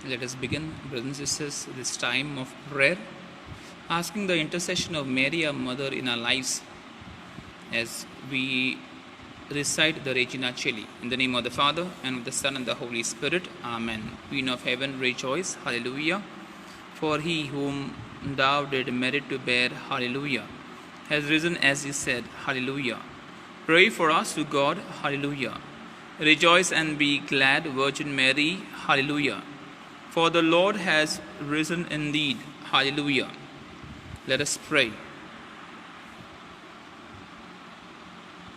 Let us begin, brothers and sisters, this time of prayer, asking the intercession of Mary, our Mother, in our lives as we recite the Regina Caeli. In the name of the Father, and of the Son, and the Holy Spirit. Amen. Queen of heaven, rejoice. Hallelujah. For he whom thou did merit to bear, hallelujah, has risen as he said, hallelujah. Pray for us to God, hallelujah. Rejoice and be glad, Virgin Mary, hallelujah. For the Lord has risen indeed, hallelujah. Let us pray.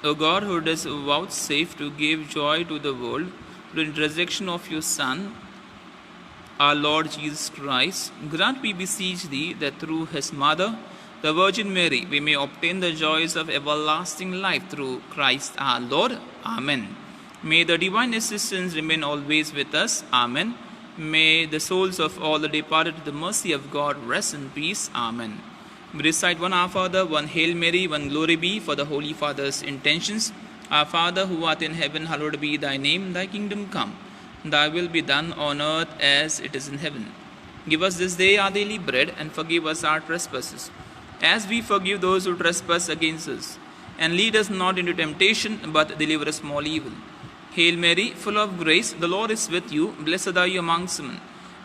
O God, who does vouchsafe to give joy to the world through the resurrection of your Son, our Lord Jesus Christ, grant, we beseech thee, that through his mother, the Virgin Mary, we may obtain the joys of everlasting life through Christ our Lord. Amen. May the divine assistance remain always with us. Amen. May the souls of all the departed to the mercy of God rest in peace. Amen. We recite one Our Father, one Hail Mary, one Glory be for the Holy Father's intentions. Our Father, who art in heaven, hallowed be thy name. Thy kingdom come. Thy will be done on earth as it is in heaven. Give us this day our daily bread, and forgive us our trespasses, as we forgive those who trespass against us. And lead us not into temptation, but deliver us from all evil. Hail Mary, full of grace, the Lord is with you. Blessed are you amongst women,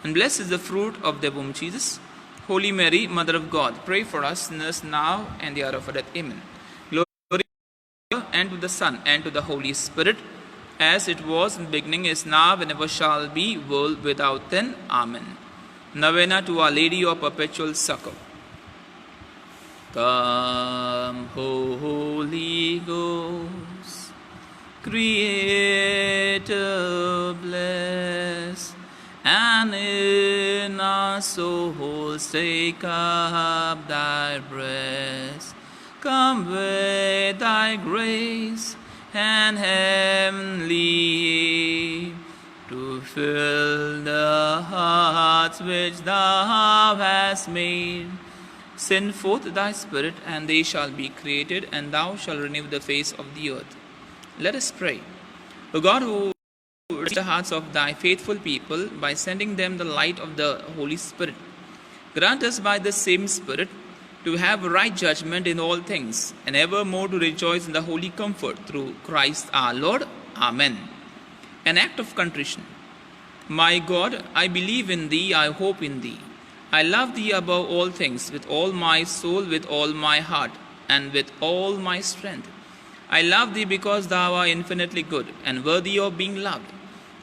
and blessed is the fruit of thy womb, Jesus. Holy Mary, Mother of God, pray for us sinners now and the hour of our death. Amen. Glory to the Father, and to the Son, and to the Holy Spirit, as it was in the beginning, is now, and ever shall be, world without end. Amen. Novena to Our Lady of Perpetual Succor. Come, Holy Ghost, Creator bless, and in our souls take up thy rest. Come with thy grace and heavenly aid, to fill the hearts which thou hast made. Send forth thy Spirit, and they shall be created, and thou shalt renew the face of the earth. Let us pray. O God, who reach the hearts of thy faithful people by sending them the light of the Holy Spirit, grant us by the same Spirit to have right judgment in all things, and evermore to rejoice in the holy comfort through Christ our Lord. Amen. An act of contrition. My God, I believe in thee, I hope in thee. I love thee above all things, with all my soul, with all my heart, and with all my strength. I love thee because thou art infinitely good and worthy of being loved.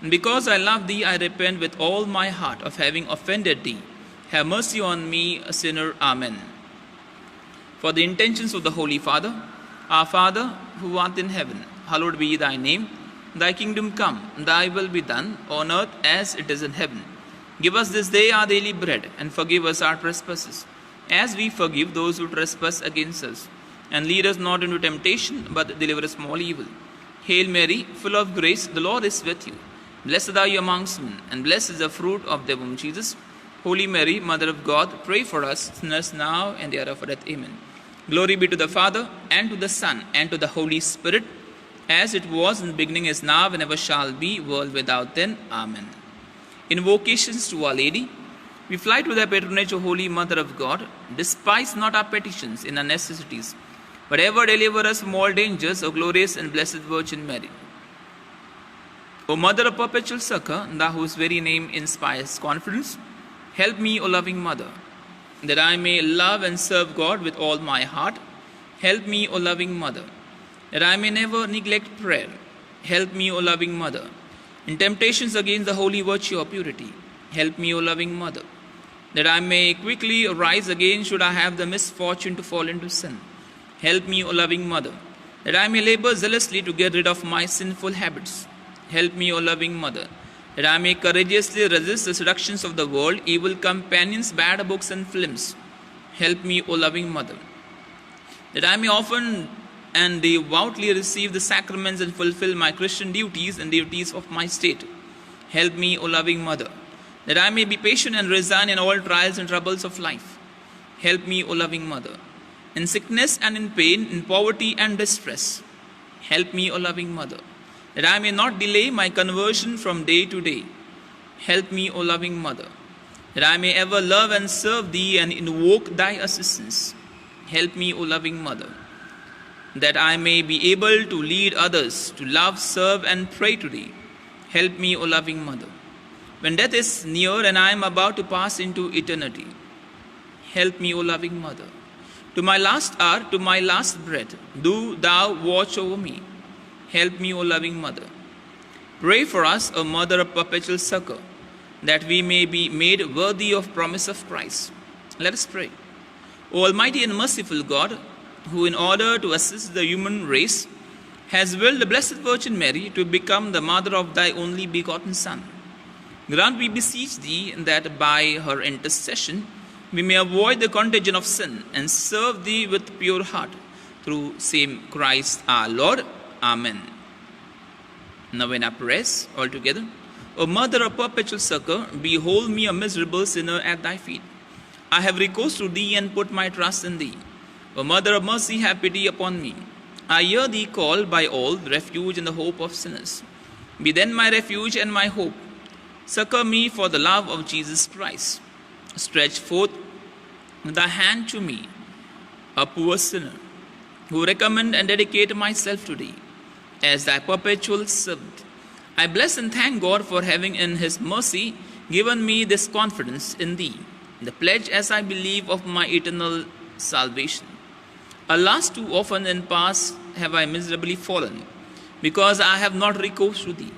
And because I love thee, I repent with all my heart of having offended thee. Have mercy on me, a sinner. Amen. For the intentions of the Holy Father, Our Father, who art in heaven, hallowed be thy name. Thy kingdom come, thy will be done, on earth as it is in heaven. Give us this day our daily bread, and forgive us our trespasses, as we forgive those who trespass against us. And lead us not into temptation, but deliver us from all evil. Hail Mary, full of grace, the Lord is with you. Blessed are you amongst women, and blessed is the fruit of thy womb, Jesus. Holy Mary, Mother of God, pray for us sinners now and the hour of our death. Amen. Glory be to the Father, and to the Son, and to the Holy Spirit, as it was in the beginning, is now, and ever shall be, world without end. Amen. Invocations to Our Lady. We fly to thy patronage, O Holy Mother of God. Despise not our petitions in our necessities, but ever deliver us from all dangers, O glorious and blessed Virgin Mary. O Mother of Perpetual Succor, thou whose very name inspires confidence, help me, O loving Mother, that I may love and serve God with all my heart. Help me, O loving Mother, that I may never neglect prayer. Help me, O loving Mother, in temptations against the holy virtue of purity. Help me, O loving Mother, that I may quickly rise again should I have the misfortune to fall into sin. Help me, O loving Mother, that I may labor zealously to get rid of my sinful habits. Help me, O loving Mother, that I may courageously resist the seductions of the world, evil companions, bad books and films. Help me, O loving Mother, that I may often and devoutly receive the sacraments and fulfill my Christian duties and duties of my state. Help me, O loving Mother, that I may be patient and resign in all trials and troubles of life. Help me, O loving Mother, in sickness and in pain, in poverty and distress. Help me, O loving Mother, that I may not delay my conversion from day to day. Help me, O loving Mother, that I may ever love and serve Thee and invoke Thy assistance. Help me, O loving Mother, that I may be able to lead others to love, serve, and pray to Thee. Help me, O loving Mother, when death is near and I am about to pass into eternity. Help me, O loving Mother, to my last hour, to my last breath, do Thou watch over me. Help me, O loving Mother. Pray for us, O Mother of perpetual succor, that we may be made worthy of promise of Christ. Let us pray. O Almighty and merciful God, who in order to assist the human race has willed the Blessed Virgin Mary to become the mother of Thy only begotten Son, grant, we beseech Thee, that by her intercession we may avoid the contagion of sin and serve Thee with pure heart. Through same Christ our Lord. Amen. Novena prayers all together. O Mother of perpetual succor, behold me a miserable sinner at Thy feet. I have recourse to Thee and put my trust in Thee. O Mother of mercy, have pity upon me. I hear Thee called by all, the refuge and the hope of sinners. Be then my refuge and my hope. Succor me for the love of Jesus Christ. Stretch forth Thy hand to me, a poor sinner, who recommend and dedicate myself to Thee as Thy perpetual servant. I bless and thank God for having in His mercy given me this confidence in Thee, the pledge, as I believe, of my eternal salvation. Alas, too often in past have I miserably fallen, because I have not recourse to Thee.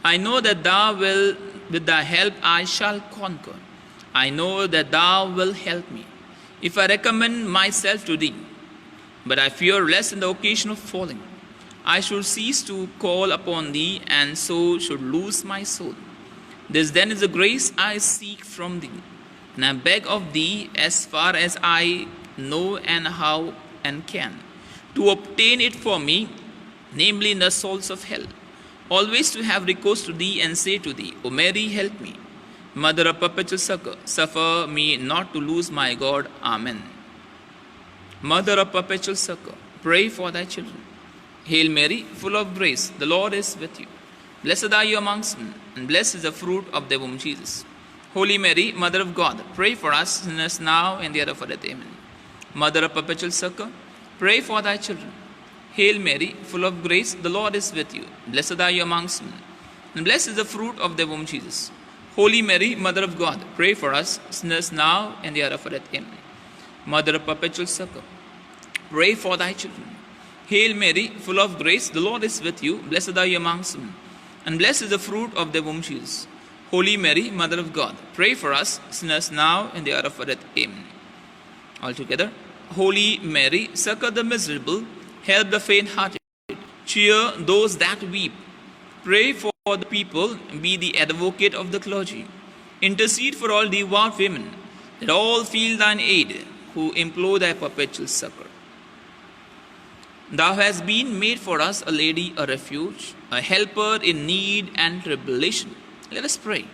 I know that Thou will, with Thy help, I shall conquer. I know that Thou will help me, if I recommend myself to Thee. But I fear lest in the occasion of falling, I should cease to call upon Thee, and so should lose my soul. This then is the grace I seek from Thee, and I beg of Thee, as far as I know and how and can, to obtain it for me, namely in the souls of hell, always to have recourse to Thee and say to Thee, O Mary, help me. Mother of perpetual succor, suffer me not to lose my God. Amen. Mother of perpetual succor, pray for Thy children. Hail Mary, full of grace, the Lord is with you. Blessed are you amongst men, and blessed is the fruit of thy womb, Jesus. Holy Mary, Mother of God, pray for us sinners now and the hour of our death. Amen. Mother of perpetual succor, pray for Thy children. Hail Mary, full of grace, the Lord is with you. Blessed are you amongst men, and blessed is the fruit of thy womb, Jesus. Holy Mary, Mother of God, pray for us sinners now and the hour of our death. Amen. Mother of perpetual succor, pray for Thy children. Hail Mary, full of grace, the Lord is with you. Blessed are you amongst men, and blessed is the fruit of thy womb, Jesus. Holy Mary, Mother of God, pray for us sinners now and the hour of our death. Amen. All together. Holy Mary, succor the miserable, help the faint-hearted, cheer those that weep. Pray for the people, be the advocate of the clergy. Intercede for all devout women, that all feel Thine aid, who implore Thy perpetual succor. Thou hast been made for us a lady, a refuge, a helper in need and tribulation. Let us pray.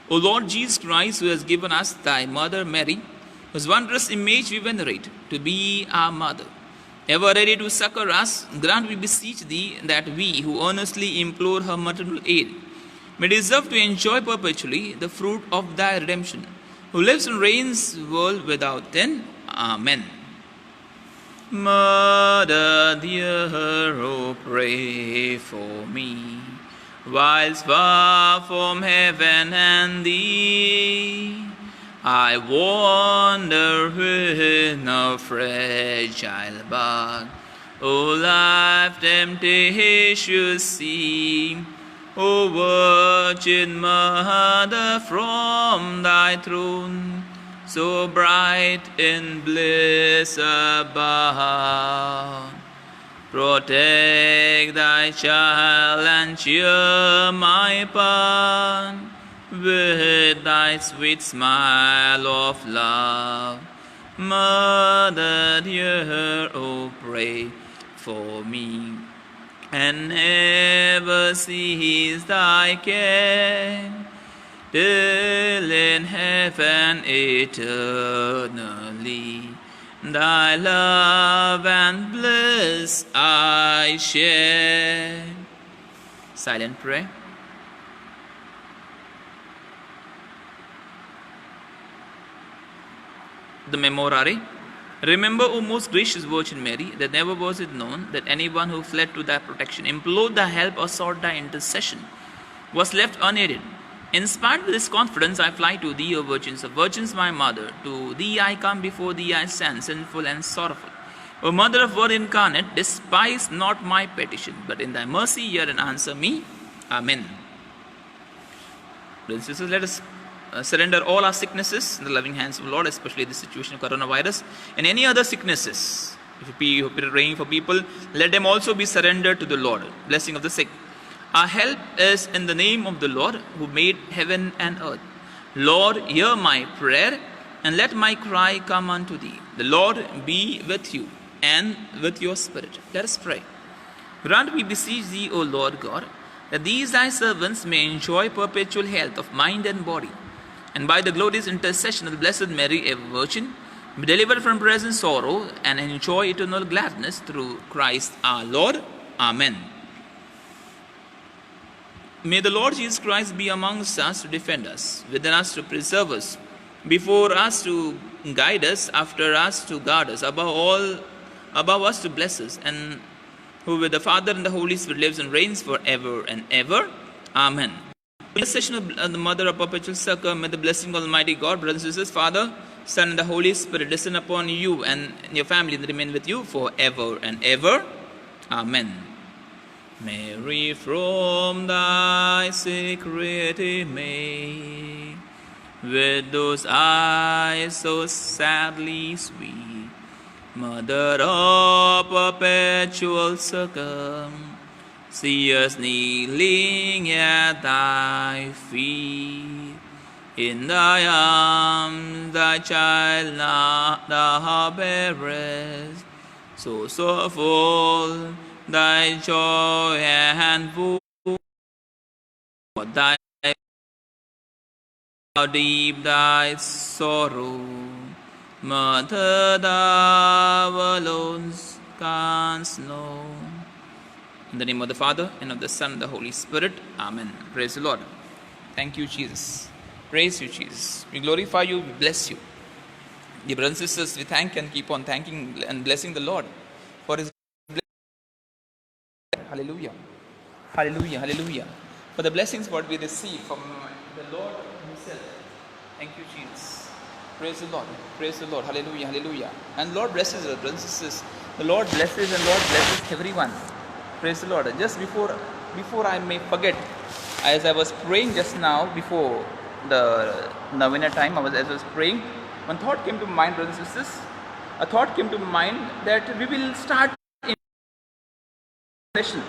O Lord Jesus Christ, who has given us Thy Mother Mary, whose wondrous image we venerate, to be our mother, ever ready to succor us, grant, we beseech Thee, that we, who earnestly implore her maternal aid, may deserve to enjoy perpetually the fruit of Thy redemption, who lives and reigns world without end. Amen. Mother dear, oh, pray for me, whilst far from heaven and Thee, I wander in a fragile bark, O life temptations see. O Virgin Mother, from Thy throne, so bright in bliss above, protect Thy child and cheer my path with Thy sweet smile of love. Mother dear, oh, pray for me, and never cease Thy care, till in heaven eternally Thy love and bliss I share. Silent prayer. The Memorare. Remember, O most gracious Virgin Mary, that never was it known that anyone who fled to thy protection, implored thy help, or sought thy intercession, was left unaided. Inspired with this confidence, I fly to thee, O Virgins of Virgins, my mother. To thee I come, before thee I stand, sinful and sorrowful. O Mother of Word incarnate, despise not my petition, but in thy mercy hear and answer me. Amen. Brothers and sisters, let us surrender all our sicknesses in the loving hands of the Lord, especially the situation of coronavirus and any other sicknesses. If you are praying for people, let them also be surrendered to the Lord. Blessing of the sick. Our help is in the name of the Lord, who made heaven and earth. Lord, hear my prayer, and let my cry come unto thee. The Lord be with you, and with your spirit. Let us pray. Grant, we beseech thee, O Lord God, that these thy servants may enjoy perpetual health of mind and body, and by the glorious intercession of the Blessed Mary, ever Virgin, be delivered from present sorrow, and enjoy eternal gladness through Christ our Lord. Amen. May the Lord Jesus Christ be amongst us to defend us, within us to preserve us, before us to guide us, after us to guard us, above us to bless us, and who with the Father and the Holy Spirit lives and reigns forever and ever. Amen. In the session of the Mother of Perpetual Succor, may the blessing of Almighty God, brothers and sisters, Father, Son, and the Holy Spirit descend upon you and your family and remain with you forever and ever. Amen. Mary, from thy secret image, with those eyes so sadly sweet, Mother of Perpetual Succor, see us kneeling at thy feet. In thy arms thy child now thou bearest, so sorrowful thy joy and woe, thy how deep thy sorrow, Mother, thou alone canst know. In the name of the Father, and of the Son, and the Holy Spirit. Amen. Praise the Lord. Thank you, Jesus. Praise you, Jesus. We glorify you, we bless you. Dear brothers and sisters, we thank and keep on thanking and blessing the Lord for His blessing. Hallelujah. Hallelujah. Hallelujah. For the blessings what we receive from the Lord Himself. Thank you, Jesus. Praise the Lord. Praise the Lord. Hallelujah. Hallelujah. And Lord blesses us, brothers and sisters. The Lord blesses and Lord blesses everyone. Praise the Lord. Just before I may forget, as I was praying just now before the Novena time, as I was praying, one thought came to mind, brothers and sisters. A thought came to mind that we will start in intercession,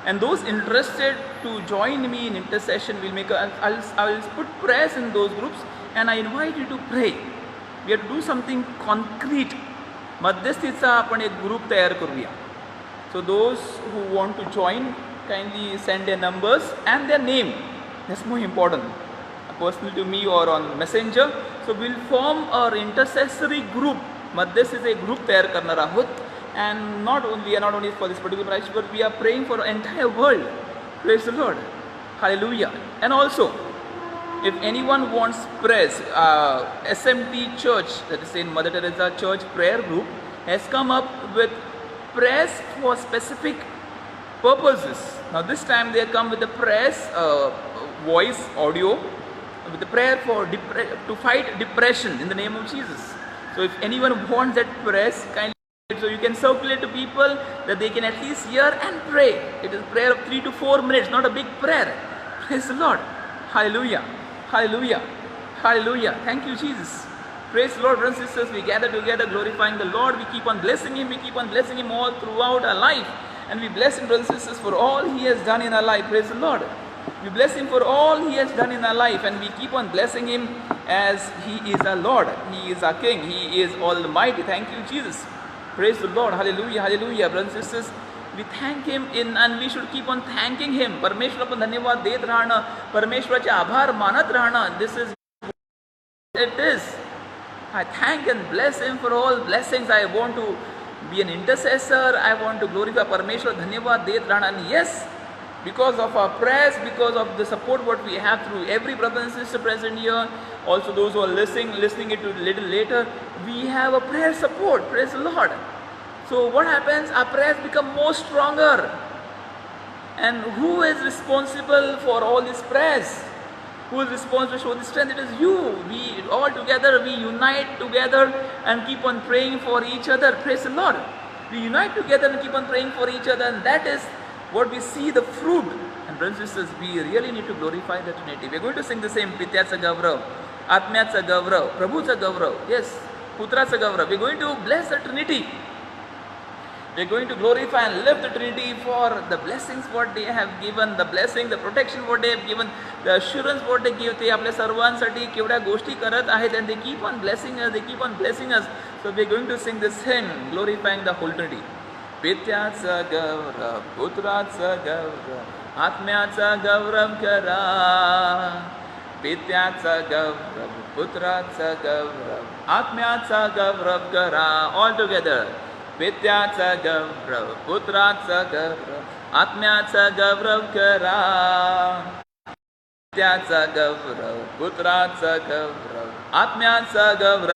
and those interested to join me in intercession will make. I'll put prayers in those groups, and I invite you to pray. We have to do something concrete. मध्यस्थीचा आपण एक group तयार करूया. So those who want to join, kindly send their numbers and their name. That's more important. Personally to me or on Messenger. So we'll form our intercessory group. मध्यस्थ is a group तयार करणार आहोत. And we are not only for this particular parish, but we are praying for the entire world. Praise the Lord. Hallelujah. And also, if anyone wants prayers, SMT Church, that is Saint Mother Teresa Church prayer group, has come up with prayers for specific purposes. Now this time they come with the prayers, voice, audio, with the prayer for to fight depression in the name of Jesus. So if anyone wants that prayers, kindly, so you can circulate to people that they can at least hear and pray. It is a prayer of 3 to 4 minutes, not a big prayer. Praise the Lord. Hallelujah. Hallelujah. Hallelujah. Thank you, Jesus. Praise the Lord, brothers and sisters. We gather together glorifying the Lord. We keep on blessing Him. We keep on blessing Him all throughout our life. And we bless Him, brothers and sisters, for all He has done in our life. Praise the Lord. We bless Him for all He has done in our life. And we keep on blessing Him as He is our Lord. He is our King. He is Almighty. Thank you, Jesus. Praise the Lord. Hallelujah. Hallelujah. Brothers and sisters, we thank Him and we should keep on thanking Him. परमेश्वर आपण धन्यवाद देत राहणं, परमेश्वराचे आभार मानत राहणं. This is it is. I thank and bless Him for all blessings. I want to be an intercessor. I want to glorify परमेश्वर. धन्यवाद देत राहणं. And yes, because of our prayers, because of the support what we have through every brother and sister present here, Also those who are listening it to little later, we have a prayer support. Praise the Lord. So what happens? Our prayers become more stronger. And who is responsible for all these prayers? Who is responsible for this strength? It is you. We all together, we unite together and keep on praying for each other. Praise the Lord. We unite together and keep on praying for each other, and that is what we see the fruit. And brothers and sisters, we really need to glorify the Trinity. We are going to sing the same Pityacha Gavrav, Atmyacha Gavrav, Prabhucha Gavrav, yes, Putracha Gavrav. We are going to bless the Trinity. We are going to glorify and lift the Trinity for the blessings what they have given, the blessing, the protection what they have given, the assurance what they give. ते आपल्या सर्वांसाठी केवढ्या गोष्टी करत आहेत, and they keep on blessing us, they keep on blessing us. So we are going to sing this hymn glorifying the whole Trinity. Pityacha Gavrav, Putracha Gavrav, Atmyacha Gavrav Kara. Pityacha Gavrav, Putracha Gavrav, Atmyacha Gavrav Kara. All together. Pityacha Gavrav, Putracha Gavrav, Atmyacha Gavrav Kara. Pityacha Gavrav, Putracha Gavrav, Atmyacha Gavrav.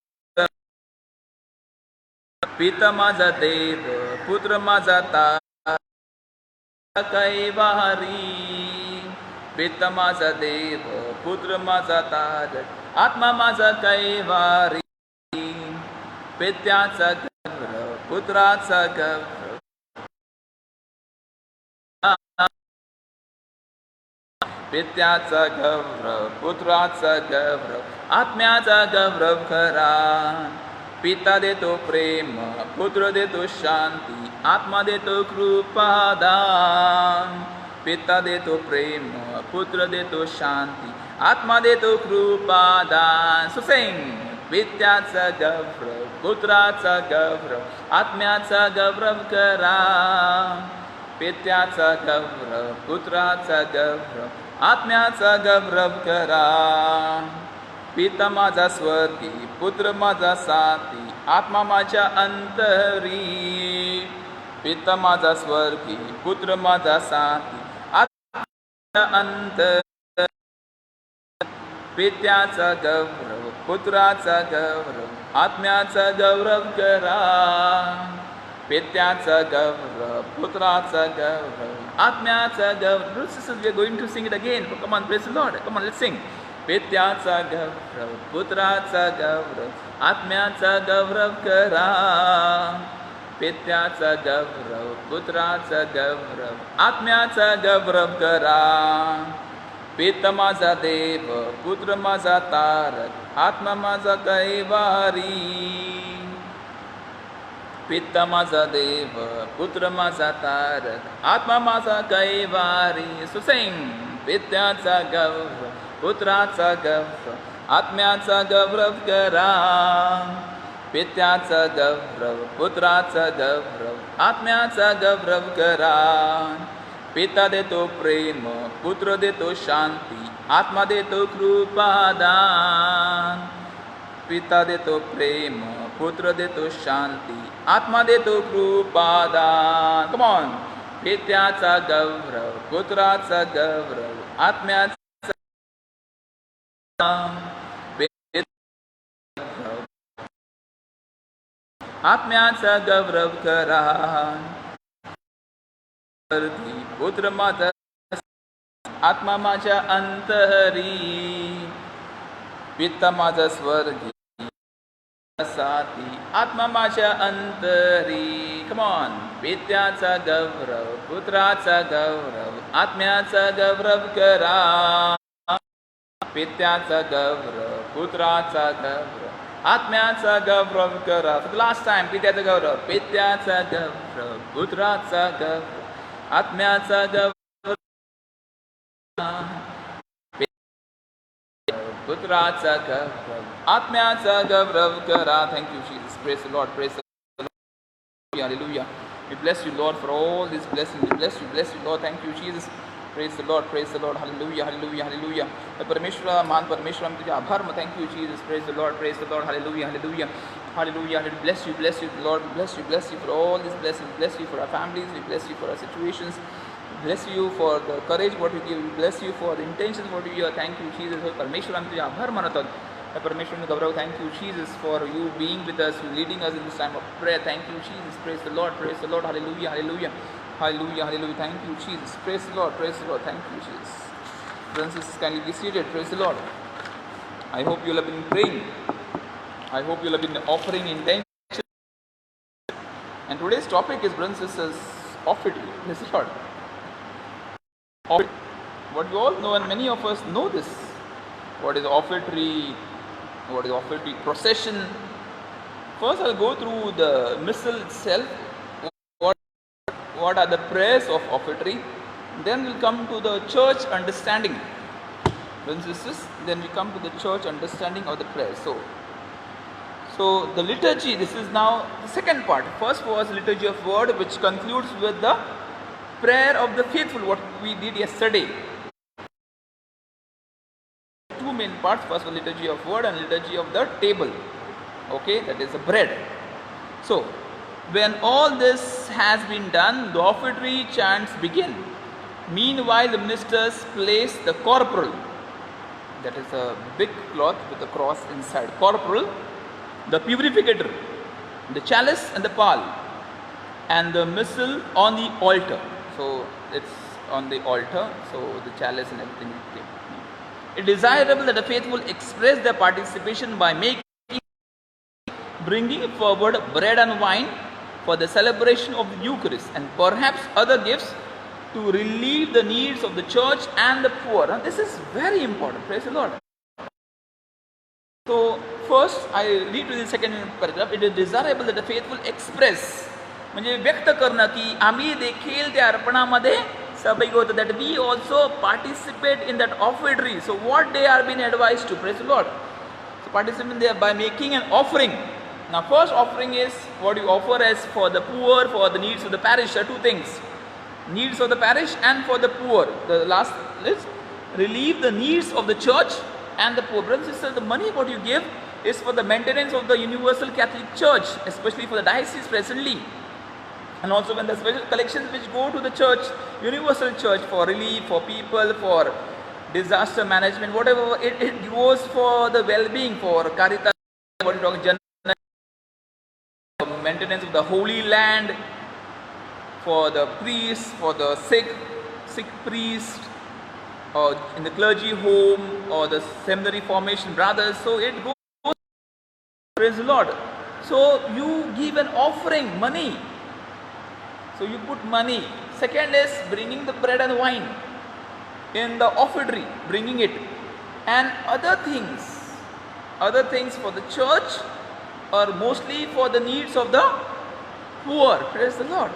Pita माझा देव, पुत्र माझा तारा कैवारी. Pita माझा देव, पुत्र माझा तारा, आत्मा माझा कैवारी. Pityacha Gavrav, Putracha Gavrav, Pityacha Gavrav, Putracha Gavrav, Atmyacha Gavrav Kara. पिता देतो प्रेम, पुत्र देतो शांती, आत्मा देतो कृपादान. पिता देतो प्रेम, पुत्र देतो शांती, आत्मा देतो कृपादान. So sing. Pityacha Gavrav, Putracha Gavrav, Atmyacha Gavrav Kara. Pityacha Gavrav, Putracha Gavrav, Atmyacha Gavrav Kara. पिता माझा स्वर्गी, पुत्र माझा साथी, आत्मा माझ्या अंतरी. पिता माझा स्वर्गी, पुत्र माझा साथी, आत्मा अंतरी. पित्याचा गौरव, पुत्राचा गौरव, आत्म्याचा गौरव करा. पित्याचा गौरव, putracha gaurav, atmyacha gaurav. Brothers and sisters, we are going to sing it again. Come on, praise the Lord. Come on, let's sing. Pityacha gaurav, putracha gaurav, atmyacha gaurav kara. Pityacha gaurav, putracha gaurav, atmyacha gaurav kara. पिता माझा देव, पुत्र माझा तारक, आत्मा माझा कैवारी. पिता माझा देव, पुत्र माझा तारक, आत्मा माझा कैवारी. So sing. पित्याचा गौरव, पुत्राचा गौरव, आत्म्याचा गौरव करा. पित्याचा गौरव, पुत्राचा गौरव, आत्म्याचा गौरव करा. पिता देतो प्रेम, पुत्र देतो शांती, आत्मा देतो कृपादान. पिता देतो प्रेम, पुत्र देतो शांती, आत्मा देतो कृपादान. Come on. पित्याचा गौरव, पुत्राचा गौरव, आत्म्याचा आत्म्याचा गौरव करा. पुत्र माझा, आत्मा माझ्या अंतरी. पिता माझा स्वर्गी साथी, आत्मा माझ्या अंतरी. Come on. पित्याचा गौरव, पुत्राचा गौरव, आत्म्याचा गौरव करा. पित्याचा गौरव, पुत्राचा गौरव, आत्म्याचा गौरव करा. For the last time. पित्याचा गौरव, पित्याचा गौरव, पुत्राचा गौरव, आत्म्याचा गौरव, पुत्राचा गौरव, आत्म्याचा गौरव करा. Thank you, Jesus. Praise the Lord. Praise the Lord. Hallelujah. We bless you, Lord, for all these blessings. We bless you, Lord. Thank you, Jesus. Praise the Lord. Praise the Lord. Hallelujah. Hallelujah. Hallelujah. परमेश्वरा, मान परमेश्वरा, तुझे आभार. Thank you, Jesus. Praise the Lord. Praise the Lord. Hallelujah. Hallelujah. Hallelujah. We bless you, Lord. We bless you for all these blessings. We bless you for our families. We bless you for our situations. We bless you for the courage what you give. We bless you for the intentions what you give. Thank you, Jesus. परमेश्वरा, तुझे आभार मानत आहोत. Parmeshwar Gaurav, thank you, Jesus, for you being with us, leading us in this time of prayer. Thank you, Jesus. Praise the Lord. Praise the Lord. Hallelujah. Hallelujah. Hallelujah. Hallelujah. Thank you, Jesus. Praise the Lord. Praise the Lord. Thank you, Jesus. Brothers and sisters, kindly be seated. Praise the Lord. I hope you'll have been praying. I hope you'll have been offering intention. And today's topic is, brothers and sisters, offertory. Praise the Lord. What we all know, and many of us know this. What is offertory? What is offertory procession? First, I'll go through the missal itself. What are the prayers of offertory? Then we'll come to the church understanding. Brothers and sisters, then we come to the church understanding of the prayer. So the liturgy, this is now the second part. First was liturgy of word, which concludes with the prayer of the faithful, what we did yesterday. Two main parts. First was liturgy of word and liturgy of the table. Okay, that is the bread. So when all this has been done, the offertory chants begin. Meanwhile, the ministers place the corporal, that is a big cloth with a cross inside. Corporal, the purificator, the chalice and the pall, and the missal on the altar. So it's on the altar, so the chalice and everything came. It is desirable that the faithful express their participation by bringing forward bread and wine for the celebration of the Eucharist, and perhaps other gifts to relieve the needs of the church and the poor. Now, this is very important. Praise the Lord. So first I read to the second paragraph. It is desirable that the faithful express, म्हणजे व्यक्त करणं की आम्ही देखील त्या अर्पणामध्ये सहभागी होतो, that we also participate in that offertory. So what they are being advised to, praise the Lord. So participate there by making an offering. Now first offering is what you offer as for the poor, for the needs of the parish. There are two things, needs of the parish and for the poor. The last is relieve the needs of the church and the poor. Brothers and sisters, the money what you give is for the maintenance of the Universal Catholic Church, especially for the diocese presently. And also when the special collections which go to the church, Universal Church, for relief, for people, for disaster management, whatever, it goes for the well-being, for Caritas, what you talk, maintenance of the Holy Land, for the priests, for the sick priest, or in the clergy home, or the seminary formation brothers. So it goes, praise the Lord. So you give an offering, money. So you put money. Second is bringing the bread and wine in the offertory, bringing it, and other things for the church, or mostly for the needs of the poor. Praise the Lord.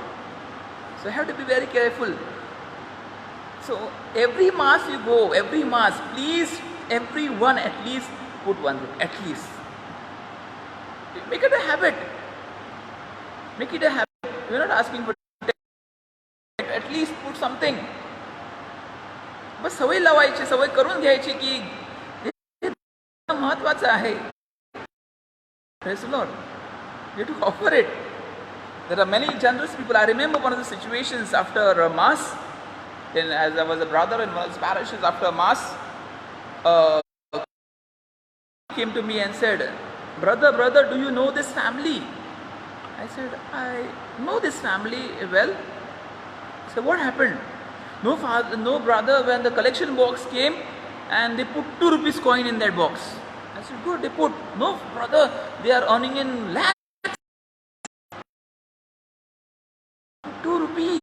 So you have to be very careful. So every mass you go, every mass, please, everyone at least put one, at least. Make it a habit. Make it a habit. We're not asking for, at least put something. बस सवय लावायची, सवय करून घ्यायची की हे महत्त्वाचं आहे. Praise the Lord. You have to offer it. There are many generous people. I remember one of the situations after a mass, as I was a brother in one of the parishes, after a mass, came to me and said, brother, do you know this family? I said, I know this family well. I said, what happened? No father, no brother, when the collection box came and they put 2 rupees coin in that box. I said, good, they put. No brother, they are earning in lakhs. 2 rupees.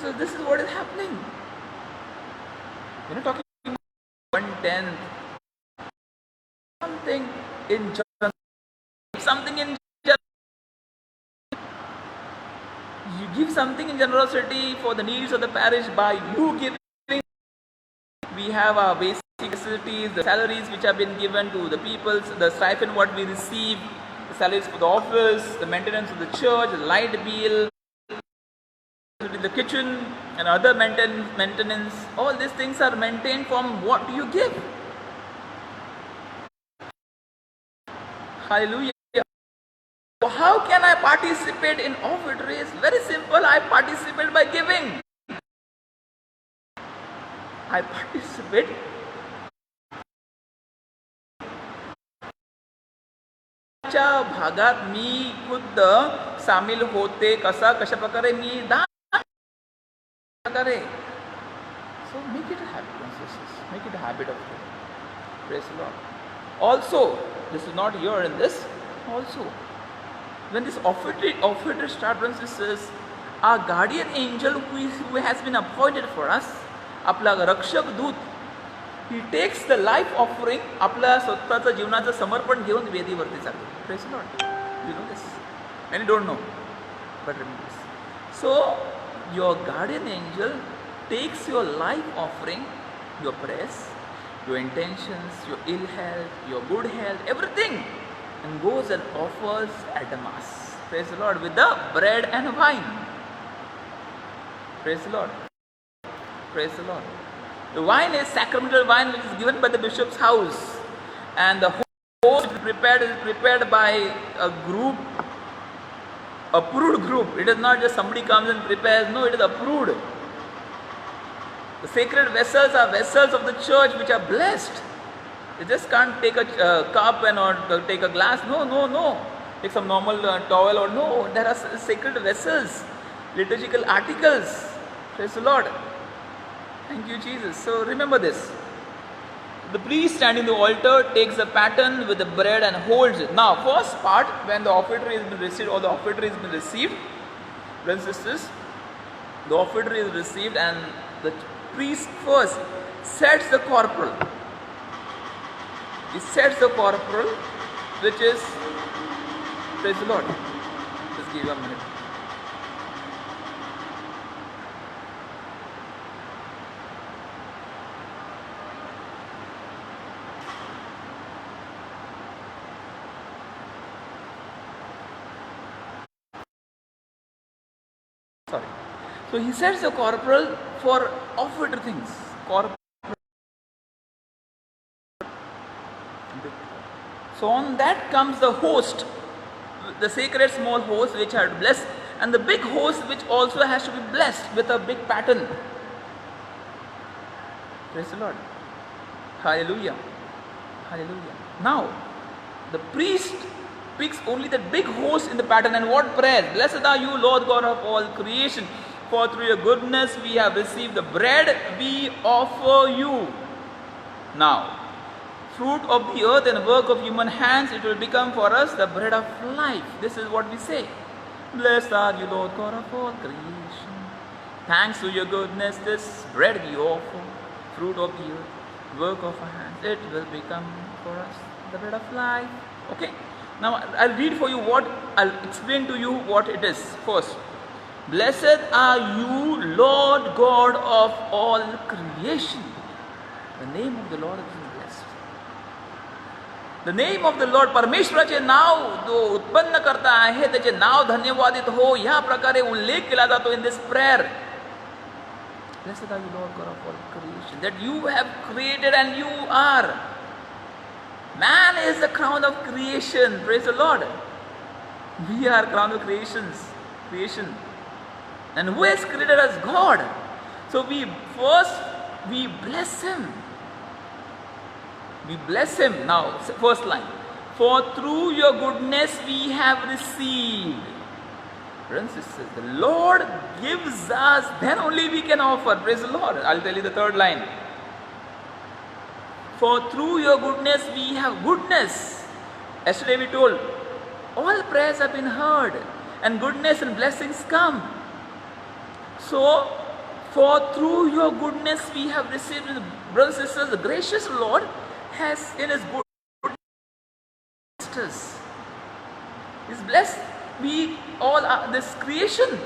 So this is what is happening. You're not talking about 1/10. Something in general. Something in you give something in generosity for the needs of the parish by you giving. We have our basic facilities, the salaries which have been given to the people, the stipend what we receive, the salaries for the office, the maintenance of the church, the light bill, the kitchen and other maintenance. All these things are maintained from what you give. Hallelujah. So how can I participate in offertory? It's very simple. I participate by giving. I participate भागात मी खुद्द सामील होते. कशा प्रकारे मी प्रकारे. So make it a habit, sisters. Make it a habit of prayer. Praise the Lord. Also, this is not here in this. Also, when this offertory starts, brothers and sisters, our guardian angel who has been appointed for us, आपला रक्षक दूत, he takes the life offering, आपल्या स्वतःचं जीवनाचं समर्पण घेऊन वेदीवरती जातो. Praise the Lord. You know this. Many don't know, but remember this. So, your guardian angel takes your life offering, your prayers, your intentions, your ill health, your good health, everything, and goes and offers at the Mass. Praise the Lord. With the bread and wine. Praise the Lord. Praise the Lord. The wine is sacramental wine which is given by the bishop's house. And the host is prepared by a group, approved group. It is not just somebody comes and prepares. No, it is approved. The sacred vessels are vessels of the church which are blessed. You just can't take a cup and or take a glass. No. Take some normal towel or no. There are sacred vessels, liturgical articles. Praise the Lord. Thank you, Jesus. So remember this. The priest standing the altar takes the paten with the bread and holds it. Now, first part, when the offertory has been received or the offertory has been received, brothers and sisters, the offertory is received and the priest first sets the corporal. He sets the corporal, which is, praise the Lord. Just give you a minute. Sorry. So he sets the corporal for offered things. So on that comes the host, the sacred small host which are blessed, and the big host which also has to be blessed with a big paten. Praise the Lord. Hallelujah. Hallelujah. Now, the priest picks only the big host in the paten, and what prayer? Blessed are you, Lord God of all creation, for through your goodness we have received the bread we offer you. Now, fruit of the earth and work of human hands, it will become for us the bread of life. This is what we say. Blessed are you, Lord God of all creation. Thanks to your goodness, this bread we offer, fruit of the earth, work of our hands, it will become for us the bread of life. Okay? Now, I'll read for you I'll explain to you what it is. First, blessed are you, Lord God of all creation. The name of the Lord is blessed. The name of the Lord, परमेश्वराचे नाव जो उत्पन्न करता आहे त्याचे नाव धन्यवादित हो, या प्रकारे उल्लेख केला जातो in this prayer. Blessed are you, Lord God of all creation, that you have created and you are. Man is the crown of creation. Praise the Lord. We are crown of creation. And who has created us? God. So we bless Him. We bless Him. Now, first line. For through your goodness we have received. Brothers and sisters, the Lord gives us, then only we can offer. Praise the Lord. I'll tell you the third line. For through your goodness we have goodness. Yesterday we told, all prayers have been heard and goodness and blessings come. So, for through your goodness we have received. Brothers and sisters, the gracious Lord has in His goodness blessed us. He's blessed. We all are this creation.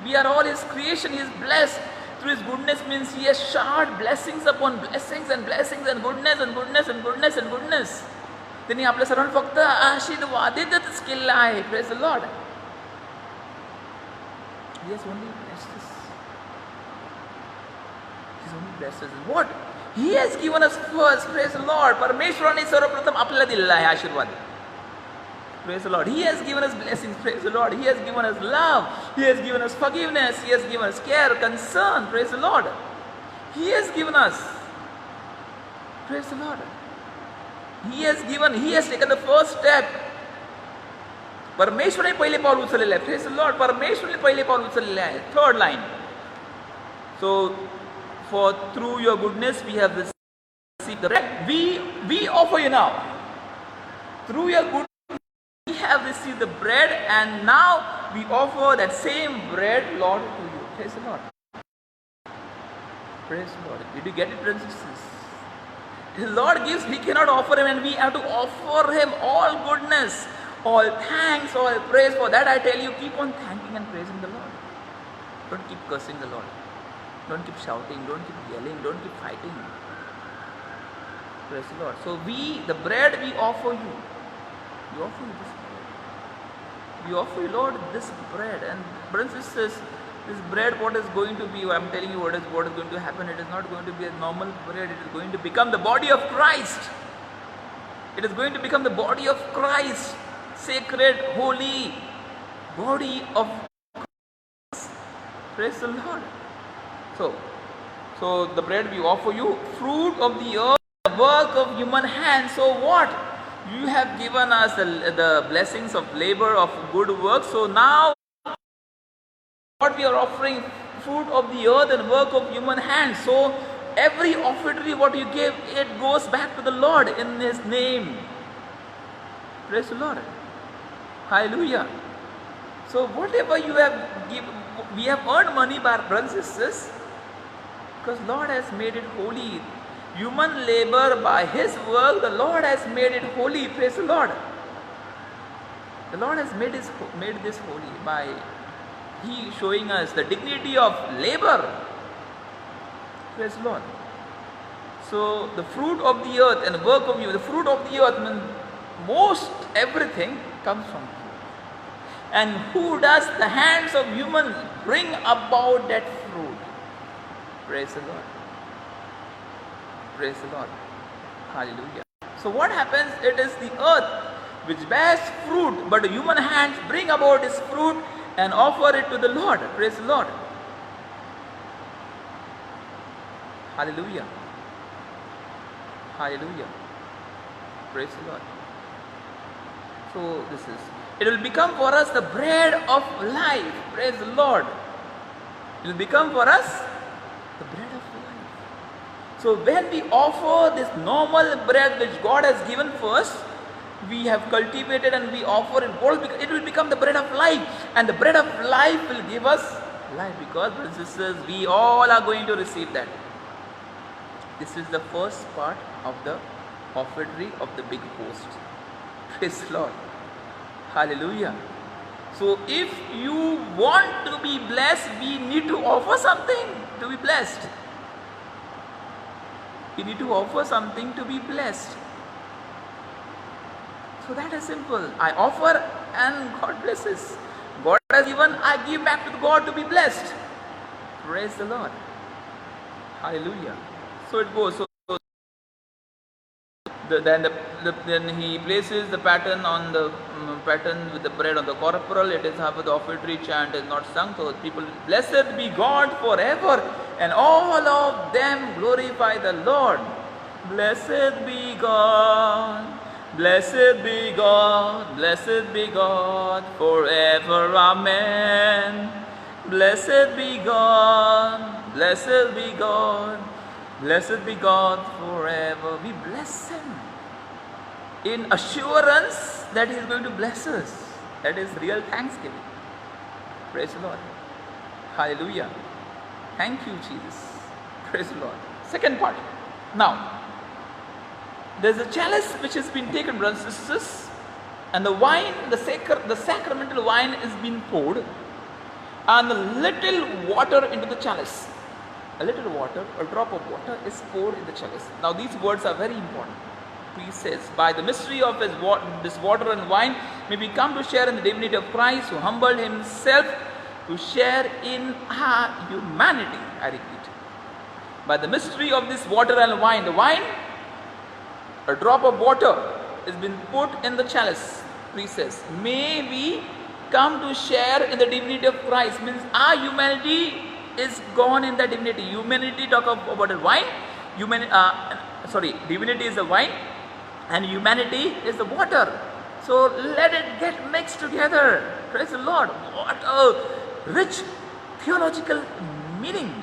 We are all His creation. He is blessed. Through His goodness means He has showered blessings upon blessings and blessings and goodness and goodness and goodness and goodness. त्यांनी आपल्या सर्वांना फक्त आशीर्वादितच केलेलं आहे. Praise the Lord. He has only blessed us. He has only blessed us. What? He has given us first. Praise the Lord. परमेश्वराने सर्वप्रथम आपल्याला दिलेला आहे आशीर्वाद. Praise the Lord. He has given us blessings. Praise the Lord. He has given us love. He has given us forgiveness. He has given us care, concern. Praise the Lord. He has given us. Praise the Lord. He has taken the first step. परमेश्वरने पहिले पाऊल उचललेलं आहे. Praise the Lord. परमेश्वरने पहिले पाऊल उचललेलं आहे. Third line. So, for through your goodness we have received the bread. We offer you now. Through your goodness we have received the bread, and now we offer that same bread, Lord, to you. Praise the Lord. Praise the Lord. Did you get it, brothers and sisters? The Lord gives, we cannot offer Him, and we have to offer Him all goodness, all thanks, all praise. For that I tell you, keep on thanking and praising the Lord. Don't keep cursing the Lord. Don't keep shouting, don't keep yelling, don't keep fighting. Praise the Lord. So the bread we offer you. We offer you this bread. We offer you, Lord, this bread. And brothers and sisters, this bread, what is going to be, I'm telling you what is going to happen. It is not going to be a normal bread. It is going to become the body of Christ. It is going to become the body of Christ. Sacred, holy body of Christ. Praise the Lord. So the bread we offer you, fruit of the earth, the work of human hands. So what? You have given us the blessings of labor, of good work. So now what we are offering, fruit of the earth and work of human hands. So every offering what you give, it goes back to the Lord in His name. Praise the Lord. Hallelujah. So whatever you have given, we have earned money by our brothers and sisters, because Lord has made it holy. Human labor by His work, the Lord has made it holy. Praise the Lord. The Lord has made this holy by He showing us the dignity of labor. Praise the Lord. So the fruit of the earth and the work of you, the fruit of the earth means most everything comes from you. And who does the hands of human bring about that fruit? Praise the Lord. Praise the Lord. Hallelujah. So what happens? It is the earth which bears fruit, but the human hands bring about its fruit and offer it to the Lord. Praise the Lord. Hallelujah. Hallelujah. Praise the Lord. So it will become for us the bread of life. Praise the Lord. It will become for us the bread of life. So when we offer this normal bread which God has given first, we have cultivated and we offer it will become the bread of life. And the bread of life will give us life, because, brothers and sisters, we all are going to receive that. This is the first part of the offertory of the big post. Praise the Lord. Hallelujah. So if you want to be blessed, we need to offer something to be blessed. We need to offer something to be blessed. So that is simple. I offer and God blesses. God has given, I give back to God to be blessed. Praise the Lord. Hallelujah. So it goes. So then he places the pattern on the pattern with the bread on the corporal. It is how the offertory chant is not sung. So people, blessed be God forever, and all of them glorify the Lord. Blessed be God. Blessed be God. Blessed be God forever. Amen. Blessed be God. Blessed be God. Blessed be God forever. We bless Him in assurance that He is going to bless us. That is real thanksgiving. Praise the Lord. Hallelujah. Thank you, Jesus. Praise the Lord. Second part. Now, there's a chalice which has been taken, brothers and sisters, and the wine, the sacramental wine is being poured, and a little water into the chalice. A little water, a drop of water is poured in the chalice. Now these words are very important. He says, by the mystery of this water and wine, may we come to share in the divinity of Christ, who humbled Himself to share in our humanity. I repeat. By the mystery of this water and wine, the wine, a drop of water has been put in the chalice. He says, may we come to share in the divinity of Christ. Means our humanity is gone in the divinity. Humanity talk about the wine. Divinity is the wine, and humanity is the water. So let it get mixed together. Praise the Lord. What a rich theological meaning.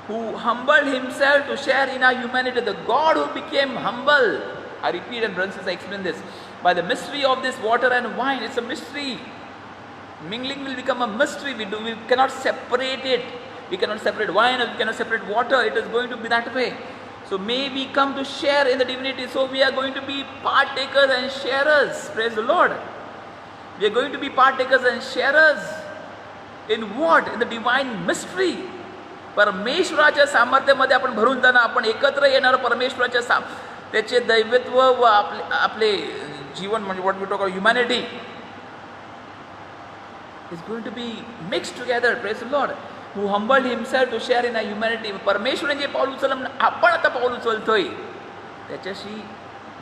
Who humbled himself to share in our humanity. The God who became humble. I repeat, and brothers, I explain this. By the mystery of this water and wine, it's a mystery. Mingling will become a mystery. We cannot separate it. We cannot separate wine, or we cannot separate water. It is going to be that way. So may we come to share in the divinity. So we are going to be partakers and sharers. Praise the Lord. We are going to be partakers and sharers in what? In the divine mystery. परमेश्वराच्या सामर्थ्यामध्ये आपण भरून जाणं, आपण एकत्र येणार परमेश्वराच्या त्याचे दैवत्व व आपले जीवन म्हणजे what we talk about humanity is going to be mixed together. Praise the Lord. Who humbled himself to share in our humanity. परमेश्वराने जे पाऊल उचललं, आपण आता पाऊल उचलतोय त्याच्याशी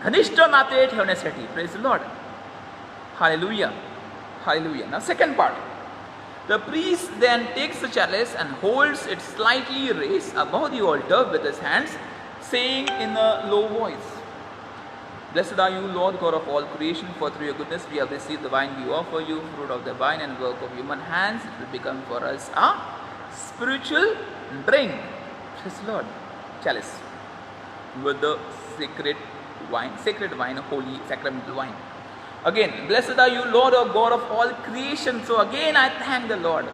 घनिष्ठ नाते ठेवण्यासाठी. Praise the Lord. Hallelujah. Hallelujah. Now second part. The priest then takes the chalice and holds it slightly raised above the altar with his hands, saying in a low voice, Blessed are you, Lord God of all creation, for through your goodness we have received the wine we offer you, fruit of the vine and work of human hands. It will become for us a spiritual drink. Praise the Lord. Chalice with the sacred wine, holy sacramental wine. Again, blessed are you, Lord of God of all creation. So again I thank the Lord.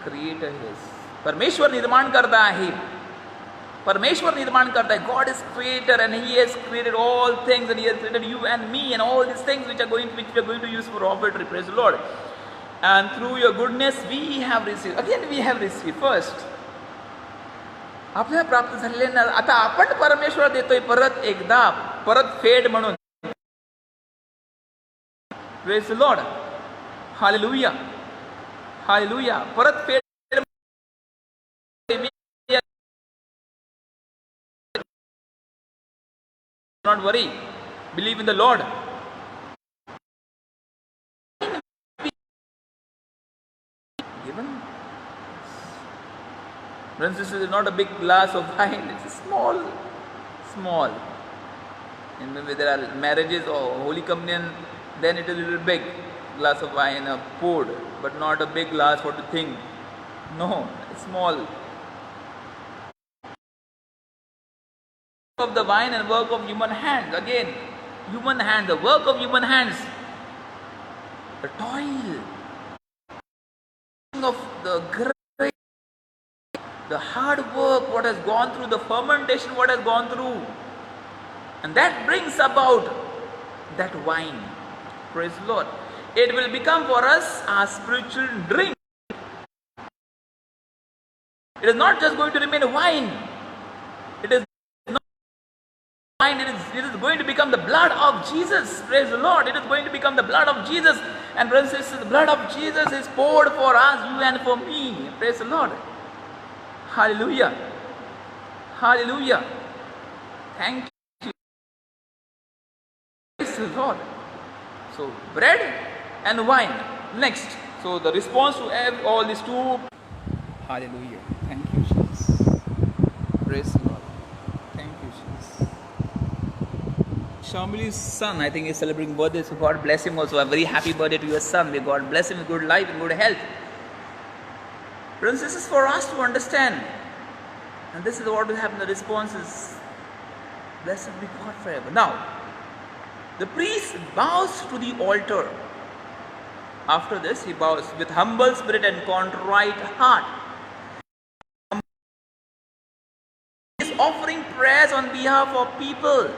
Creator is. परमेश्वर निर्माण करता है. परमेश्वर निर्माण करता है. God is creator and he has created all things, and he has created you and me and all these things which we are going to use for offertory. Praise the Lord. And through your goodness we have received. Again we have received first. आपल्याला प्राप्त झालेले ना, आता आपण परमेश्वराला देतोय परत एकदा, परत फेड म्हणून. Praise the Lord. Hallelujah. Hallelujah. परत fade. Not worry. Believe in the Lord. Given. Friends, this is not a big glass of wine. It's a small. And maybe there are marriages or Holy Communion, then it is a little big glass of wine poured, but not a big glass for to think. No, it's small. Of the wine and work of human hands. Again, human hand, the work of human hands. The toil of the grape, the hard work, what has gone through, the fermentation, what has gone through. And that brings about that wine. Praise the Lord. It will become for us a spiritual drink. It is not just going to remain wine. It is not wine. It is going to become the blood of Jesus. Praise the Lord. It is going to become the blood of Jesus. And brothers and sisters, the blood of Jesus is poured for us, you and for me. Praise the Lord. Hallelujah. Hallelujah. Thank you. Praise the Lord. So, bread and wine. Next. So, the response to all these two. Hallelujah. Thank you, Jesus. Praise the Lord. Thank you, Jesus. Shamili's son, I think, is celebrating birthday. So, God bless him also. A very happy birthday to your son. May God bless him with good life and good health. Friends, this is for us to understand. And this is what will happen. The response is, blessed be God forever. Now, the priest bows to the altar. After this, he bows with humble spirit and contrite heart. He is offering prayers on behalf of people.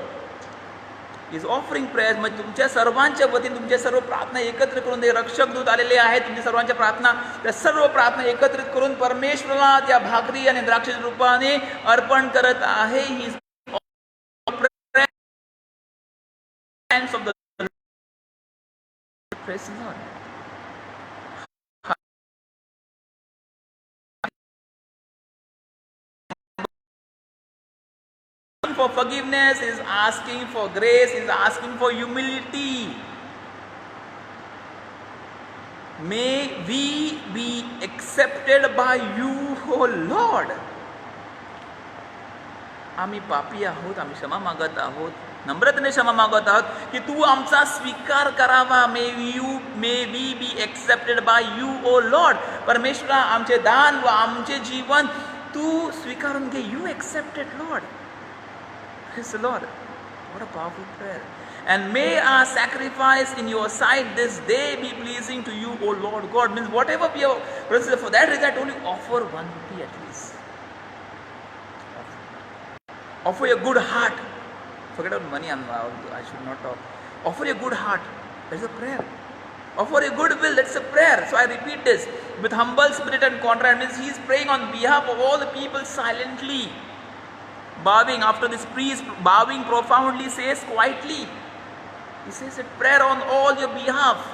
He is offering prayers. म्हणजे तुमच्या सर्वांच्या वतीने तुमच्या सर्व प्रार्थना एकत्र करून ते रक्षक दूत आलेले आहेत. तुमच्या सर्वांच्या प्रार्थना, त्या सर्व प्रार्थना एकत्रित करून परमेश्वराला त्या भाकरी आणि द्राक्षाच्या रूपाने अर्पण करत आहे. He is hands of the praise the Lord. For forgiveness, is asking for grace, is asking for humility. May we be accepted by you, O Lord. आम्ही पापी आहोत, आम्ही क्षमा मागत आहोत, नम्रतेने क्षमा मागत आहोत की तू आमचा स्वीकार करावा. May we be accepted by you O Lord. परमेश्वरा, आमचे दान व आमचे जीवन तू स्वीकारून घे. You accepted Lord. Praise the Lord. What a powerful prayer. And may our sacrifice in your sight this day be pleasing to you, O Lord God. Means whatever we have, for that reason I told you, offer 1 rupee at least. Offer your good heart. Forget about money, I should not talk. Offer your good heart. That's a prayer. Offer your good will, that's a prayer. So I repeat this. With humble spirit and contrite, means he is praying on behalf of all the people silently. Bowing after this priest, bowing profoundly, says quietly. He says a prayer on all your behalf.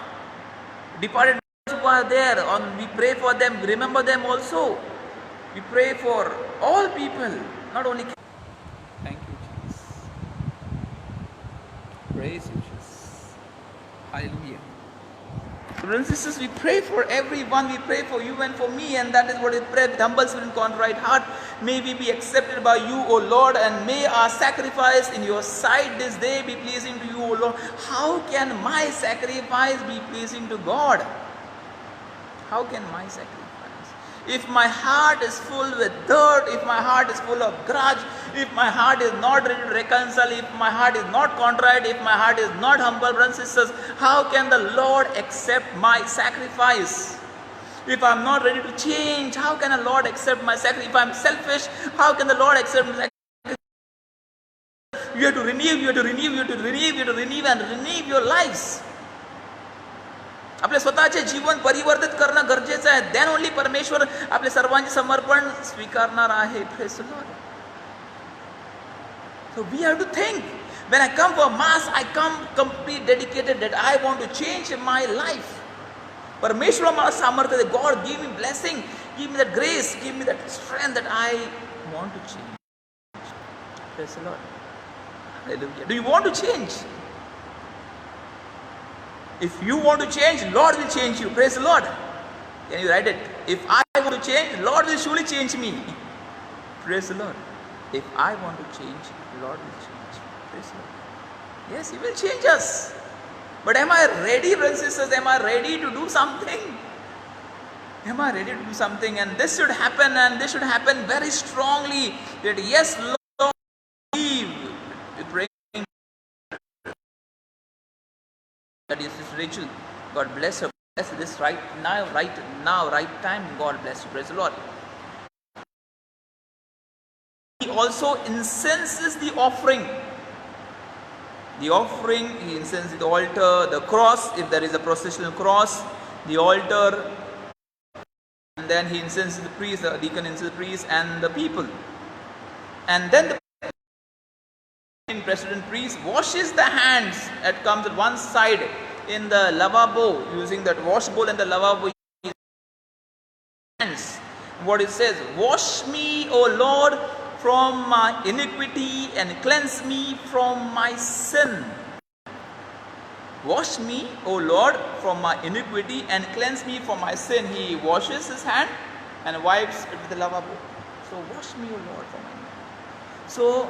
Departed who are there, we pray for them, remember them also. We pray for all people, not only. Thank you, Jesus. Praise you, Jesus. Hallelujah. Brothers and sisters, we pray for everyone. We pray for you and for me, and that is what we pray with humble spirit and contrite heart. May we be accepted by you, O Lord, and may our sacrifice in your sight this day be pleasing to you, O Lord. How can my sacrifice be pleasing to God? How can my sacrifice? If my heart is full with dirt, if my heart is full of grudge, if my heart is not ready to reconcile, if my heart is not contrite, if my heart is not humble, brothers and sisters, how can the Lord accept my sacrifice? If I am not ready to change, how can the Lord accept my sacrifice? If I am selfish, how can the Lord accept my sacrifice? You have to renew, you have to renew, you have to renew, you have to renew and renew your lives. आपले स्वतःचे जीवन परिवर्तित करणं गरजेचं आहे. Then only परमेश्वर आपले सर्वांचे समर्पण स्वीकारणार आहे. Praise the Lord. So we have to think. When I come for mass, I come complete dedicated that I want to change my life. परमेश्वर मला सामर्थ्य दे. God give me blessing, give me that grace, give me that strength that I want to change. Praise the Lord. Hallelujah. Do you want to change? If you want to change, Lord will change you. Praise the Lord. Can you write it? If I want to change, Lord will surely change me. Praise the Lord. If I want to change, Lord will change me. Praise the Lord. Yes, He will change us. But am I ready, brothers and sisters? Am I ready to do something? Am I ready to do something? And this should happen, and this should happen very strongly. That yes, Lord, believe. Praying that is Rachel. God bless her. Bless this right now, right time. God bless you. Praise the Lord. He also incenses the offering. The offering, he incenses the altar, the cross, if there is a processional cross, the altar, and then he incenses the priest, the deacon incenses the priest and the people. And then the president priest washes the hands that comes at one side in the lavabo, using that wash bowl and the lavabo hands. What it says, wash me, O Lord, from my iniquity and cleanse me from my sin. Wash me, O Lord, from my iniquity and cleanse me from my sin. He washes his hand and wipes it with the lavabo. So wash me, O Lord, from my iniquity. So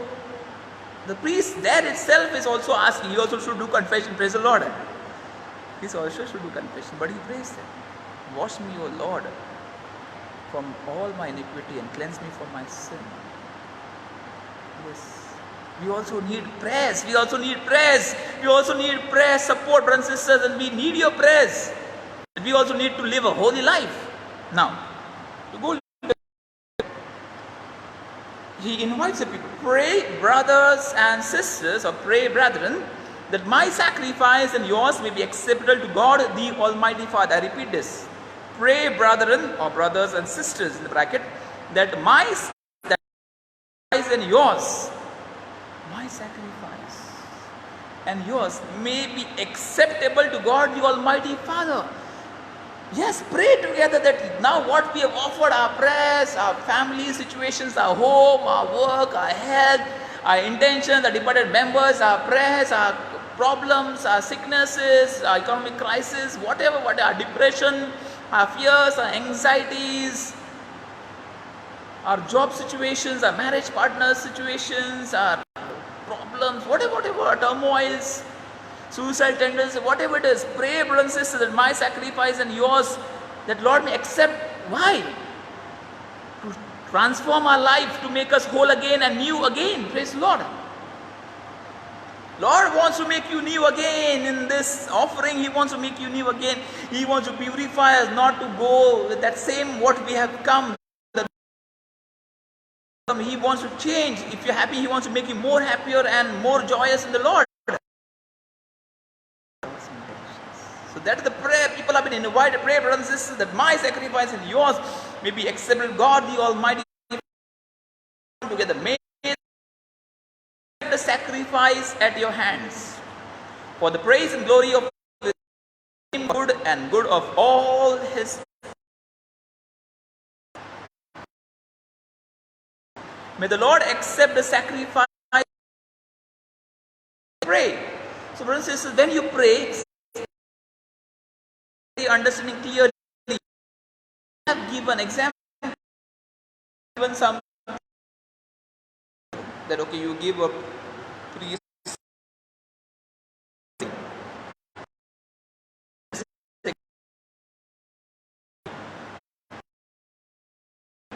the priest there itself is also asking, he also should do confession. Praise the Lord. He also should do confession, but he prays that, wash me, O Lord, from all my iniquity and cleanse me from my sin. Yes. We also need prayers. We also need prayers. We also need prayer support, brothers and sisters, and we need your prayers. We also need to live a holy life. Now, to go, he invites the people, pray, brothers and sisters, or pray, brethren, that my sacrifice and yours may be acceptable to God, the Almighty Father. I repeat this. Pray, brethren, or brothers and sisters, in the bracket, that my sacrifice and yours, my sacrifice and yours may be acceptable to God, the Almighty Father. Yes, pray together that now what we have offered, our prayers, our family situations, our home, our work, our health, our intentions, our departed members, our prayers, our problems, our sicknesses, our economic crisis, whatever, our depression, our fears, our anxieties, our job situations, our marriage partner situations, our problems, whatever, our turmoils, suicide tendencies, whatever it is, pray, brothers and sisters, that my sacrifice and yours, that Lord may accept. Why? To transform our life, to make us whole again and new again. Praise the Lord. Lord wants to make you new again in this offering. He wants to make you new again. He wants to purify us, not to go with that same what we have come. He wants to change. If you're happy, He wants to make you more happier and more joyous in the Lord. So that is the prayer. People have been invited to pray, brothers and sisters, that my sacrifice and yours may be acceptable. God the Almighty together. May the sacrifice at your hands for the praise and glory of His good and good of all His. May the Lord accept the sacrifice. Pray. So, brothers and sisters, when you pray, understanding clearly, I have given example, given some that okay, you give a priest.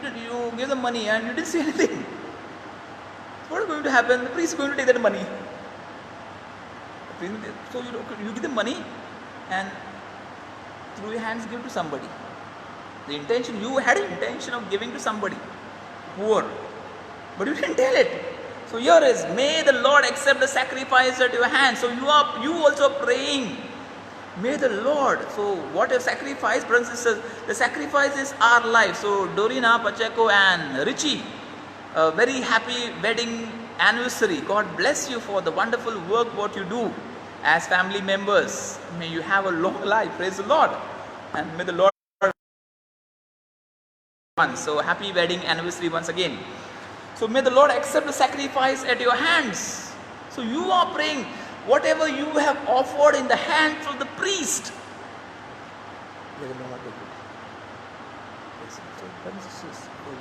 You give the money and you didn't say anything. So what is going to happen? The priest is going to take that money. So you give the money and through your hands give to somebody. The intention, you had an intention of giving to somebody poor, but you didn't tell it. So here is, may the Lord accept the sacrifice at your hands. So you also praying, may the Lord. So what a sacrifice, brothers and sisters. The sacrifice is our life. So Dorina, Pacheco and Richie, a very happy wedding anniversary. God bless you for the wonderful work what you do as family members. May you have a long life. Praise the Lord. And may the Lord. So happy wedding anniversary once again. So may the Lord accept the sacrifice at your hands. So you are praying, whatever you have offered in the hands of the priest. May the Lord take it.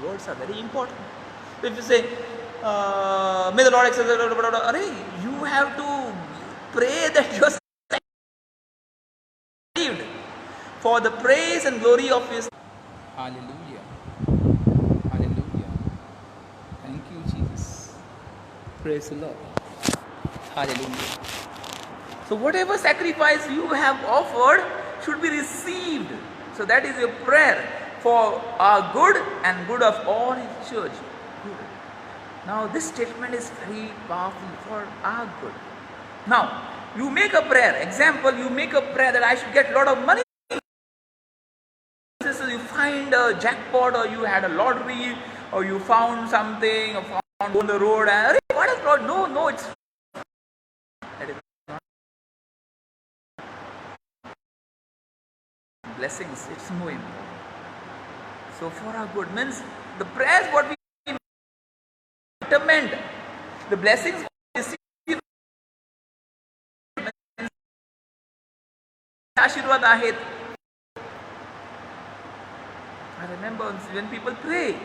The words are very important. If you say, may the Lord accept it, you have to pray that you are saved for the praise and glory of His. Hallelujah. Hallelujah. Thank you, Jesus. Praise the Lord. Hallelujah. So whatever sacrifice you have offered should be received. So that is your prayer for our good and good of all His church. Good. Now this statement is very powerful for our good. Now you make a prayer. Example, you make a prayer that I should get a lot of money. You find a jackpot, or you had a lottery, or you found something, or found on the road, and what is Lord? No, it's that is not blessings. It's no important. So for our good means the prayers what we recommend, the blessings we receive, आशीर्वाद आहेत. I remember when people pray,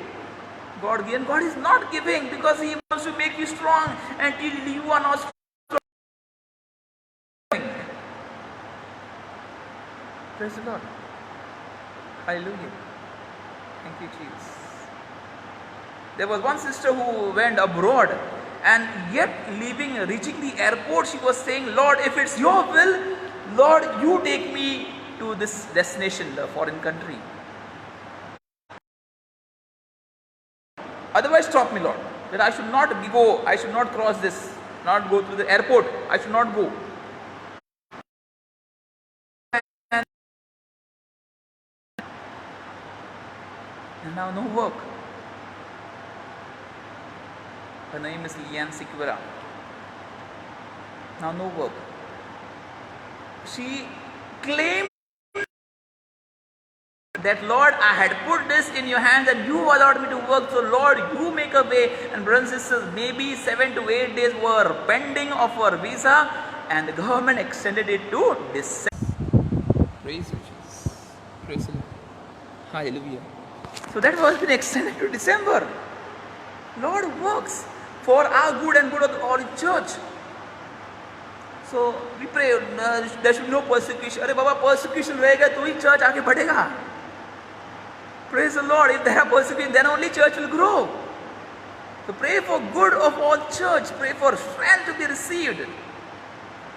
God is not giving because He wants to make you strong until you are not strong. Praise the Lord. Hallelujah. Thank you, Jesus. There was one sister who went abroad, and yet reaching the airport, she was saying, Lord, if it's your will, Lord, you take me to this destination, the foreign country. Otherwise, stop me, Lord. That I should not go, I should not cross this, not go through the airport. I should not go. And now no work. Her name is Liane Sikvara. Now no work. She claimed that, Lord, I had put this in your hands and you allowed me to work. So Lord, you make a way. And brothers and sisters, maybe 7 to 8 days were pending of her visa. and the government extended it to December. Praise you, Jesus. Praise the Lord. Hallelujah. So that was been extended to December. Lord works for our good and good of all church. So we pray there should be no persecution. अरे बाबा persecution रहेगा तो ही church आगे बढ़ेगा. Praise the Lord. If there are persecution, then only church will grow. So pray for good of all church. Pray for strength to be received.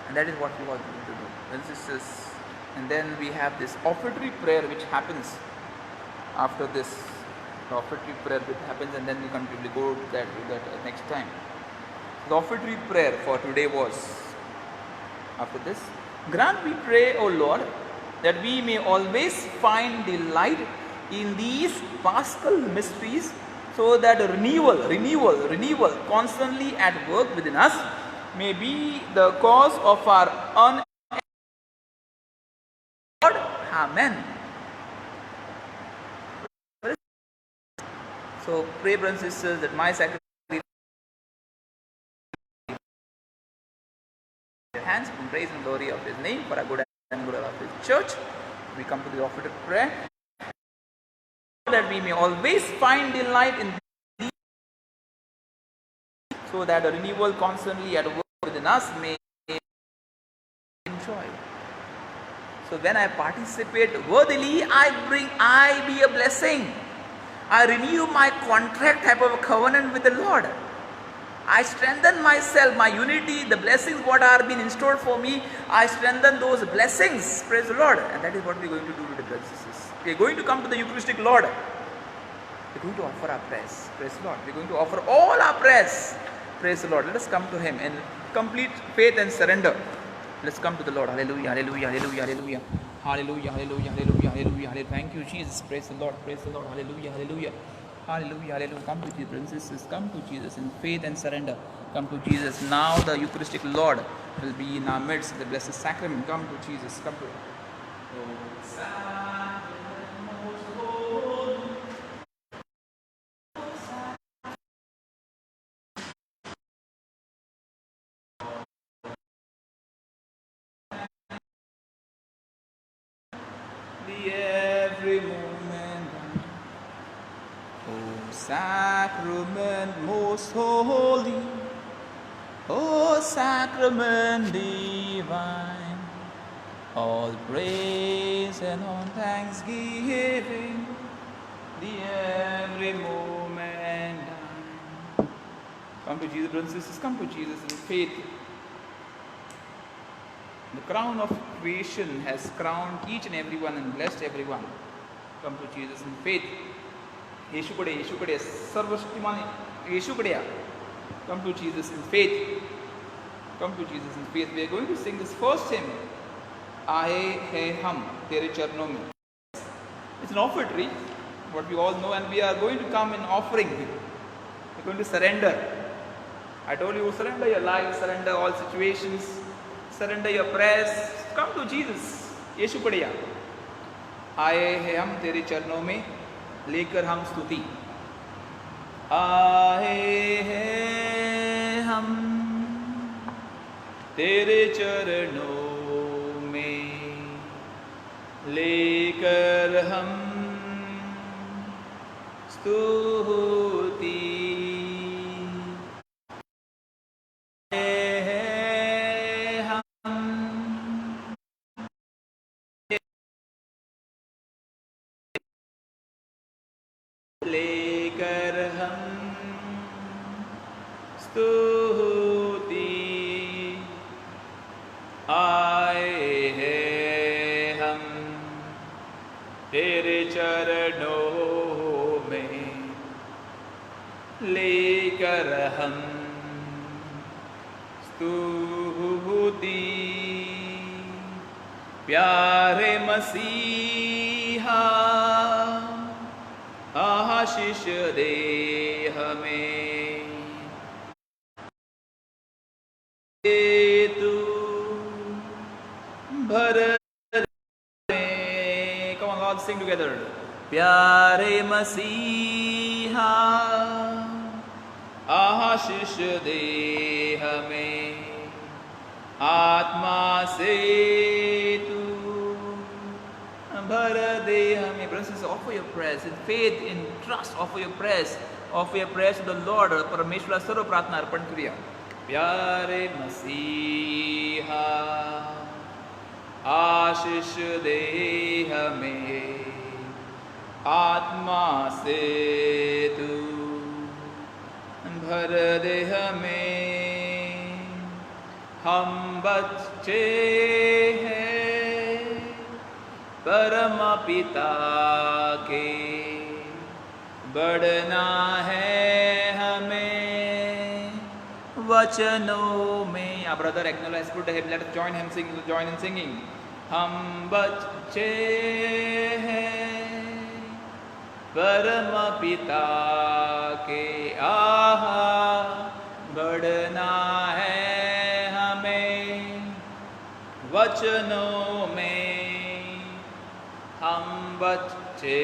And that is what we want to do. And then we have this offertory prayer which happens after this. The offertory prayer which happens, and then we continue go to that next time. The offertory prayer for today was after this. Grant, we pray, O Lord, that we may always find delight in these paschal mysteries, so that renewal constantly at work within us may be the cause of our Amen. So pray, brothers and sisters, that my sacrifice your hands in praise and glory of His name for our good and good of His church. We come to the offertory prayer, that we may always find delight in these, so that a renewal constantly at work within us may enjoy. So when I participate worthily, I be a blessing. I renew my contract type of a covenant with the Lord. I strengthen myself, my unity, the blessings what are being in store for me, I strengthen those blessings. Praise the Lord. And that is what we are going to do with the brothers and sisters. We are going to come to the Eucharistic Lord. We are going to offer our prayers. Praise the Lord. We are going to offer all our prayers. Praise the Lord. Let us come to Him in complete faith and surrender. Let's come to the Lord. Hallelujah, hallelujah, hallelujah, hallelujah. Hallelujah, hallelujah, hallelujah, hallelujah, hallelujah. Thank you, Jesus. Praise the Lord, praise the Lord. Hallelujah, hallelujah. Hallelujah, hallelujah. Come to Jesus, brothers and sisters. Come to Jesus in faith and surrender. Come to Jesus. Now the Eucharistic Lord will be in our midst, the Blessed Sacrament. Come to Jesus. Come to Him. Every moment, O Sacrament most holy, O Sacrament divine, all praise and all thanksgiving, the every moment. Come to Jesus, brothers and sisters. Come to Jesus in faith. The crown of creation has crowned each and everyone and blessed everyone. Come to Jesus in faith. Yeshukade, Sarvashtimani, Yeshukadea. Come to Jesus in faith. Come to Jesus in faith. We are going to sing this first hymn. Aaye hai hum, tere charnon mein. It's an offertory, what we all know, and we are going to come in offering. We're going to surrender. I told you, surrender your life, surrender all situations. Surrender your prayers. Come to Jesus. यीशु पढ़िया. आए हैं हम तेरे चरणों में लेकर हम स्तुति. आए हैं हम तेरे चरणों में लेकर हम स्तुति. लेकर हम स्तुति. आए हैं हम तेरे चरणों में लेकर हम स्तुति. प्यारे मसीहा आशीष दे हमें. तू भर में. Come on, let's sing together. प्यारे मसीहा आशीष दे हमें. आत्मा से तू भर दे हमें. Brothers, offer your prayers in faith, in trust. Offer your prayers. Offer your prayers to the Lord. परमेश्वरा सर्व प्रार्थना अर्पण करूया. प्यारे मसीहा आशीष दे हमें, आत्मा से तू भर दे हमें. हम बच्चे हैं परम पिता के, बढ़ना है हमें वचनों में. Our brother Agnolo has put a hymn. Let us join him sing. Join in singing. हम बच्चे हैं परम पिता के, आहा बढ़ना है हमें वचनों में. हम बच्चे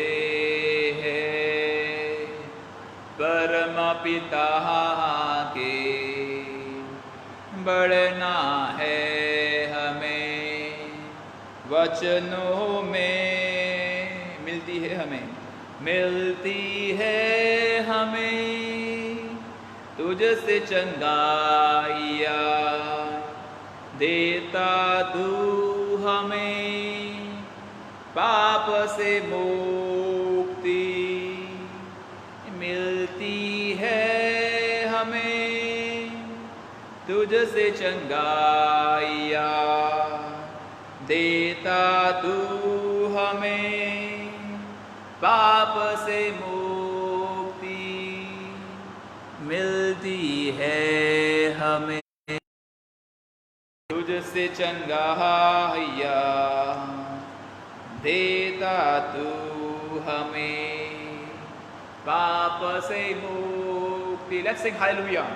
हैं परम पिता के, बढ़ना है हमें वचनों में. मिलती है हमें, मिलती है हमें तुझसे चंगाइया, देता तू हमें पाप से मुक्ति. मिलती है हमें तुझसे चंगाइया, देता तू हमें पाप से मुक्ति. मिलती है हमें तुझसे चंगाइया, देता तू हमें पाप से मुक्ति. Let's sing hallelujah.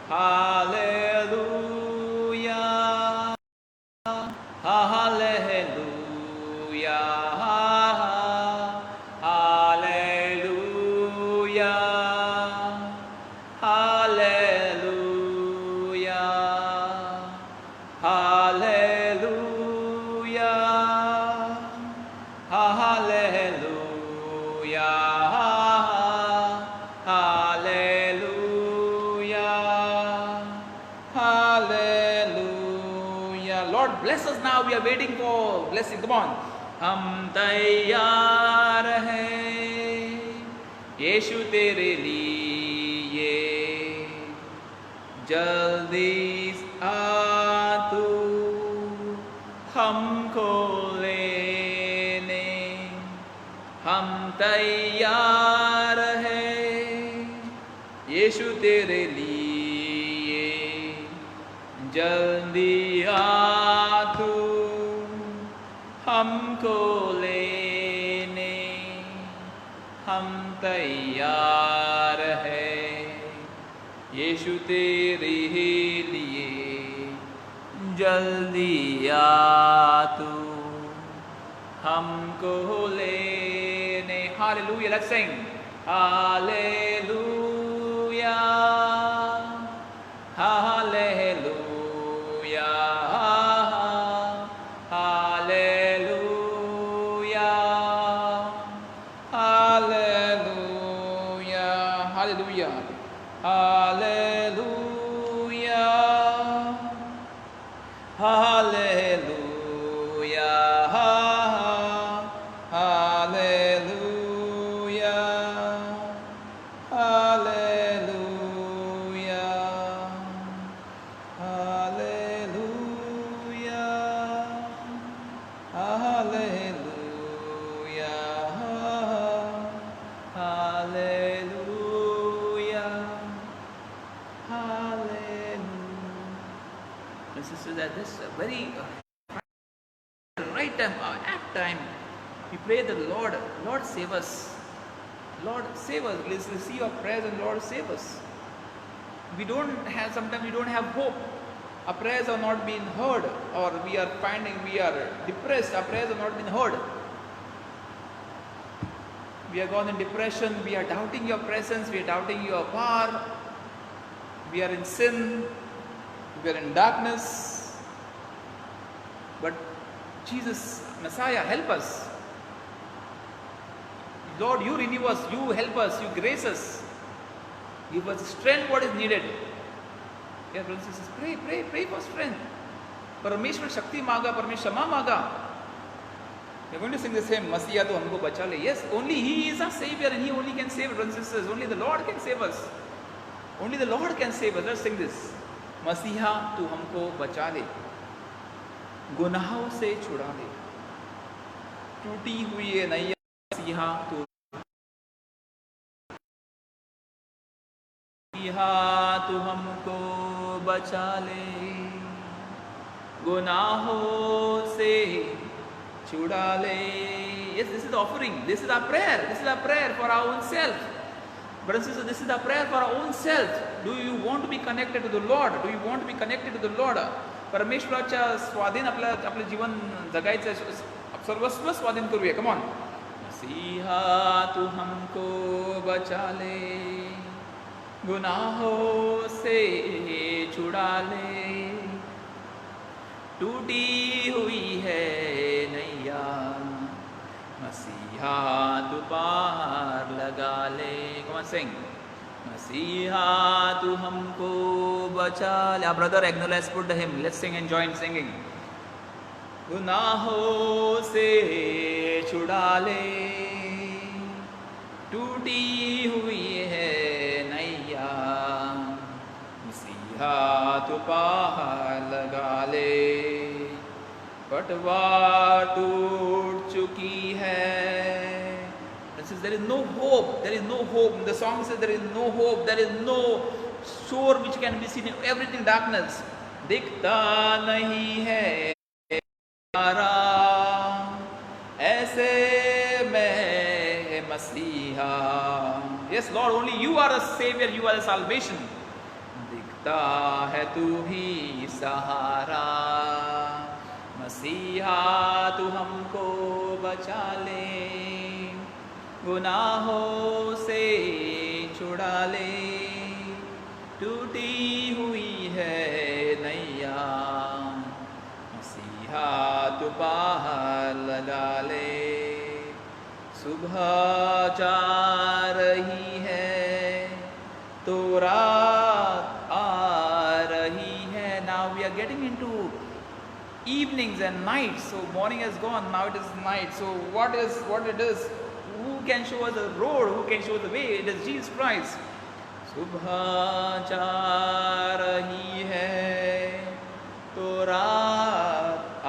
Hallelujah. Hallelujah. Hallelujah. Hallelujah. Hallelujah. Hallelujah. Hallelujah. Lord, bless us now. We are waiting for blessing. Come on. हम तैयार हैं यीशु तेरे लिए, जल्दी आ तू हमको लेने. हम तैयार हैं यीशु तेरे लिए, जल्दी आ तू हमको लेने. हम तैयार हैं यीशु तेरे लिए, जल्दी आ तू हमको लेने. Hallelujah. Let's sing. Hallelujah. Hallelujah. Hallelujah. Hallelujah. Hallelujah. Hallelujah. Hallelujah. Sisters, at this very right time, apt time, we pray that Lord save us. Lord save us. Let's receive our prayers and Lord save us. Sometimes we don't have hope. Our prayers are not being heard, or we are depressed. Our prayers are not being heard. We are gone in depression. We are doubting your presence. We are doubting your power. We are in sin. We are in darkness. But Jesus, Messiah, help us. Lord, you renew us, you help us, you grace us. Give us strength what is needed. Yeah, brothers and sisters, pray for strength. परमेश्वर शक्ति मांगा, परमेश्वर क्षमा मांगा. We're going to sing this hymn, मसीहा तो हमको बचा ले. Yes, only He is our Savior and He only can save us, brothers and sisters. Only the Lord can save us. Only the Lord can save us. Let's sing this. मसीहा तू हमको बचा ले, गुनाहों से छुड़ा ले, टूटी हुई है नैया मसीहा तू, मसीहा तू हमको बचा ले, गुनाहों से छुड़ा ले. Yes, this is the offering. This is our prayer. This is our prayer for our own self. Brothers and sisters, this is our prayer for our own self. Do you want to be connected to the Lord? Do you want to be connected to the Lord? परमेश्वराच्या स्वाधीन आपलं जीवन जगायचं, सर्वस्व स्वाधीन करूया. Come on. मसीहा तू हमको बचा ले, गुनाहों से छुड़ा ले, टूटी हुई है नैया मसीहा तू पार लगा ले. Come on, sing. मसीहा तू हमको बचा ले. Our brother Agnel has put the hymn. Let's sing and join singing. गुनाहों से छुड़ा ले, टूटी हुई है नैया मसीहा तू पार लगा ले, पटवार टूट चुकी है. There is no hope. There is no hope. The song says there is no hope. There is no shore which can be seen. Everything darkness. दिखता नहीं है तारा, ऐसे में मसीहा. Yes, Lord, only You are the Savior. You are the salvation. दिखता है तू ही सहारा, मसीहा तू हमको बचा ले, गुनाहों से छुड़ा ले, टूटी हुई है नैया मसीहा तू पार लगा ले. सुबह जा रही है तो रात आ रही है. Now we are getting into evenings and nights. So morning has gone, now it is night. So what it is? Who can show us the road? Who can show the way? It is Jesus Christ. सुबह जा रही है तो रात आ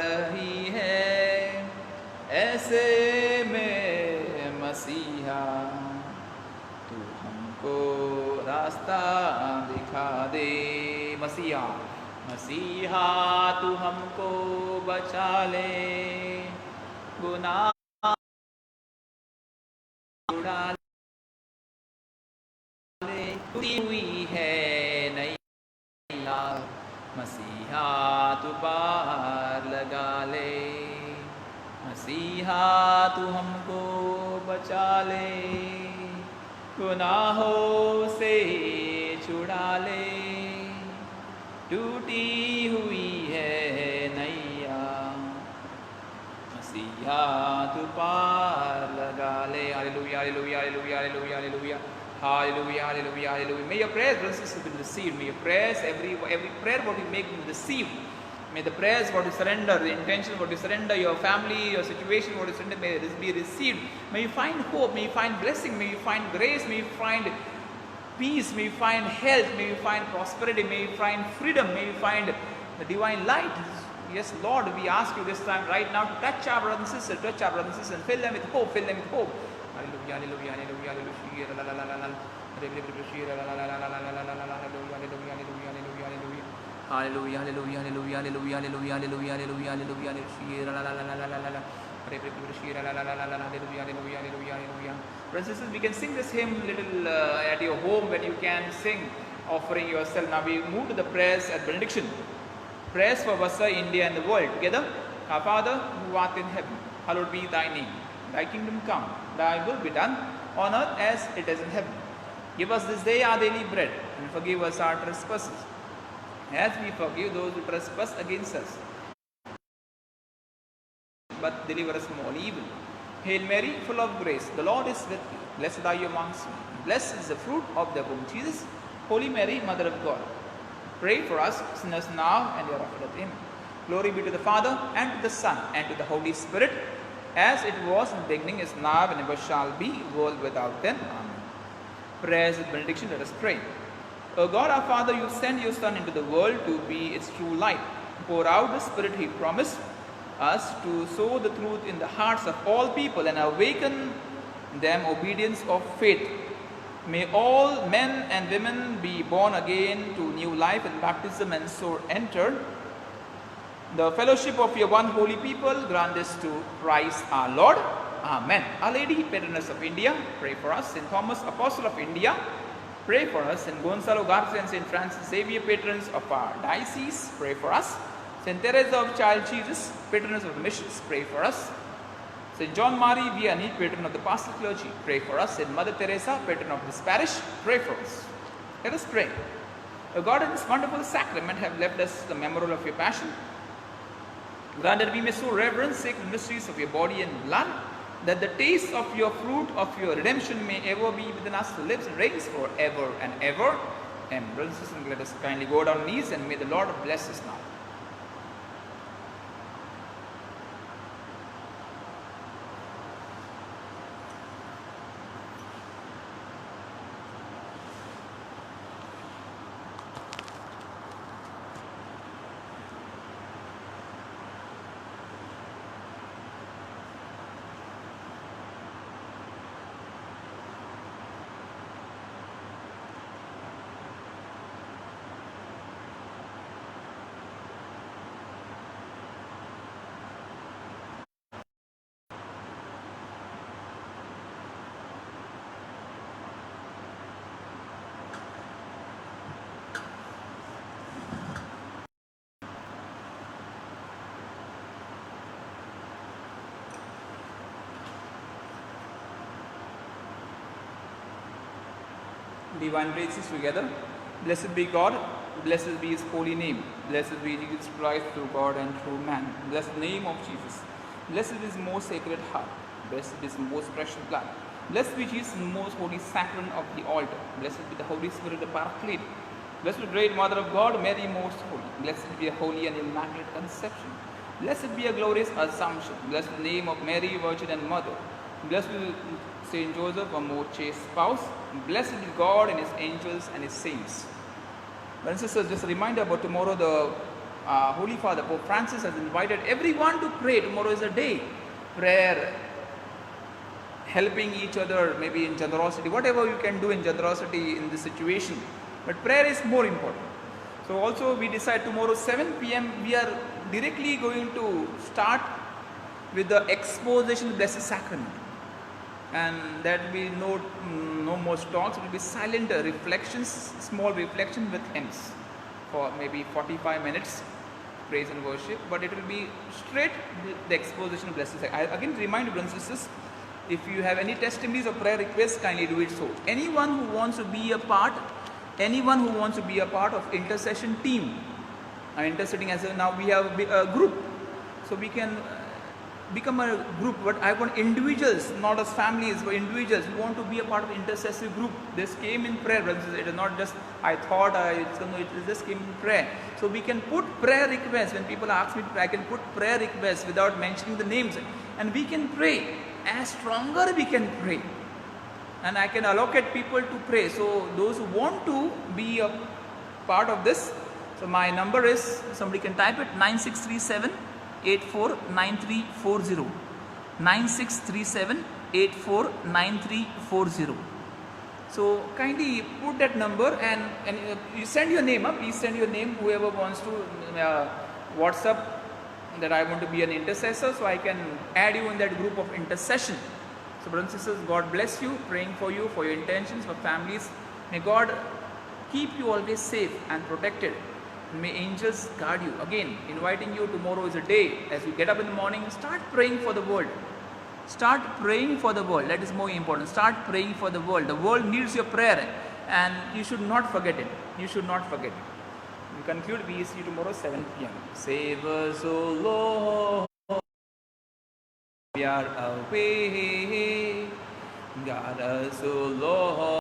रही है, ऐसे में मसीहा तू हमको रास्ता दिखा दे. मसीहा मसीहा तू हमको बचा ले, गुनाह छुड़ा ले, टूटी हुई है नैया मसीहा तू पार लगा ले, मसीहा तू हमको बचा ले, गुनाहों से छुड़ा ले, टूटी हुई है नैया मसीहा तू पार लगा ले. Hallelujah hallelujah hallelujah hallelujah hallelujah hallelujah hallelujah hallelujah. May your prayers, brothers and sisters, be received. May your prayers, every prayer what you make be received. May the prayers what you surrender, the intention what you surrender, your family, your situation what you surrender, may this be received. May you find hope, may you find blessing, may you find grace, may you find peace, may you find health, may you find prosperity, may you find freedom, may you find the divine light. Yes, Lord, we ask you this time right now to touch our brothers and sisters, and fill them with hope, fill them with hope. Hallelujah, hallelujah, hallelujah, hallelujah, la la la la la la, hallelujah, la la la la la la la la la, hallelujah, hallelujah, hallelujah, hallelujah, hallelujah, hallelujah, hallelujah, hallelujah, hallelujah, hallelujah, hallelujah, hallelujah, hallelujah, la la la la la la la la, hallelujah, la la la la la la, hallelujah, hallelujah, hallelujah, hallelujah. Brothers and sisters, we can sing this hymn little at your home when you can sing, offering yourself. Now we move to the prayers at benediction. Prayers for Vasa, India and the world. Together, our Father who art in heaven, hallowed be thy name. Thy kingdom come, thy will be done, on earth as it is in heaven. Give us this day our daily bread, and forgive us our trespasses, as we forgive those who trespass against us. but deliver us from all evil. Hail Mary, full of grace, the Lord is with thee. Blessed are you amongst women. Blessed is the fruit of thy womb, Jesus. Holy Mary, Mother of God, pray for us sinners now and at the hour of death. Amen. Glory be to the Father, and to the Son, and to the Holy Spirit, as it was in the beginning, is now, and ever shall be, world without end. Amen. Prayers with benediction, let us pray. O God our Father, you send your Son into the world to be its true light. Pour out the Spirit he promised us to sow the truth in the hearts of all people and awaken them obedience of faith. May all men and women be born again to new life in baptism and so enter the fellowship of your one holy people. Grant this to Christ our Lord. Amen. Our Lady, Patroness of India, pray for us. St. Thomas, Apostle of India, pray for us. St. Gonzalo Garcia and St. Francis Xavier, patrons of our diocese, pray for us. St. Teresa of Child Jesus, patroness of the missions, pray for us. St. John Marie Vianney, patron of the pastoral clergy, pray for us. St. Mother Teresa, patron of this parish, pray for us. Let us pray. O God, in this wonderful sacrament have left us the memorial of your passion. Grant that we may so reverence sacred mysteries of your body and blood, that the taste of your fruit of your redemption may ever be within us, who lives and reigns forever and ever. Amen. Brothers and sisters, let us kindly go down on knees, and may the Lord bless us now. Divine praises together. Blessed be God, blessed be his holy name, blessed be Jesus Christ through God and through man. Blessed name of Jesus. Blessed is his most sacred heart, blessed is his most precious blood. Blessed be Jesus, the most holy sacrament of the altar. Blessed be the Holy Spirit, the Paraclete. Blessed be great Mother of God, Mary most holy. Blessed be a holy and immaculate conception. Blessed be a glorious assumption. Blessed the name of Mary, Virgin and Mother. Blessed be Saint Joseph, a more chaste spouse. Blessed be God and his angels and his saints. Brothers and sisters, just a reminder about tomorrow. The Holy Father, Pope Francis, has invited everyone to pray. Tomorrow is a day. Prayer, helping each other, maybe in generosity, whatever you can do in generosity in this situation. But prayer is more important. So also we decide tomorrow 7 p.m. we are directly going to start with the exposition of the Blessed Sacrament. And that will be no more talks, it will be silent reflections, small reflection with hymns for maybe 45 minutes, praise and worship, but it will be straight the exposition of Blessed Sacrament. I again remind you, brothers and sisters, if you have any testimonies or prayer requests, kindly do it so. Anyone who wants to be a part of intercession team, interceding as now we have a group, so we can become a group. But I want individuals, not as families, but individuals who want to be a part of intercessive group. This came in prayer, brothers. It is not just I thought it just came in prayer. So we can put prayer requests. When people ask me to pray, I can put prayer requests without mentioning the names, and we can pray. As stronger we can pray, and I can allocate people to pray. So those who want to be a part of this, so my number is, somebody can type it, 9637 849340, 9637 849340. So kindly put that number, and you send your name up. Please send your name, whoever wants to WhatsApp that I want to be an intercessor, so I can add you in that group of intercession. So brothers and sisters, God bless you, praying for you, for your intentions, for families. May God keep you always safe and protected. May angels guard you. Again, inviting you, tomorrow is a day. As you get up in the morning, start praying for the world. Start praying for the world. That is more important. Start praying for the world. The world needs your prayer, and you should not forget it. You should not forget it. We conclude. We see you tomorrow 7 p.m. Save us, O Lord. are away. Guide us, O Lord.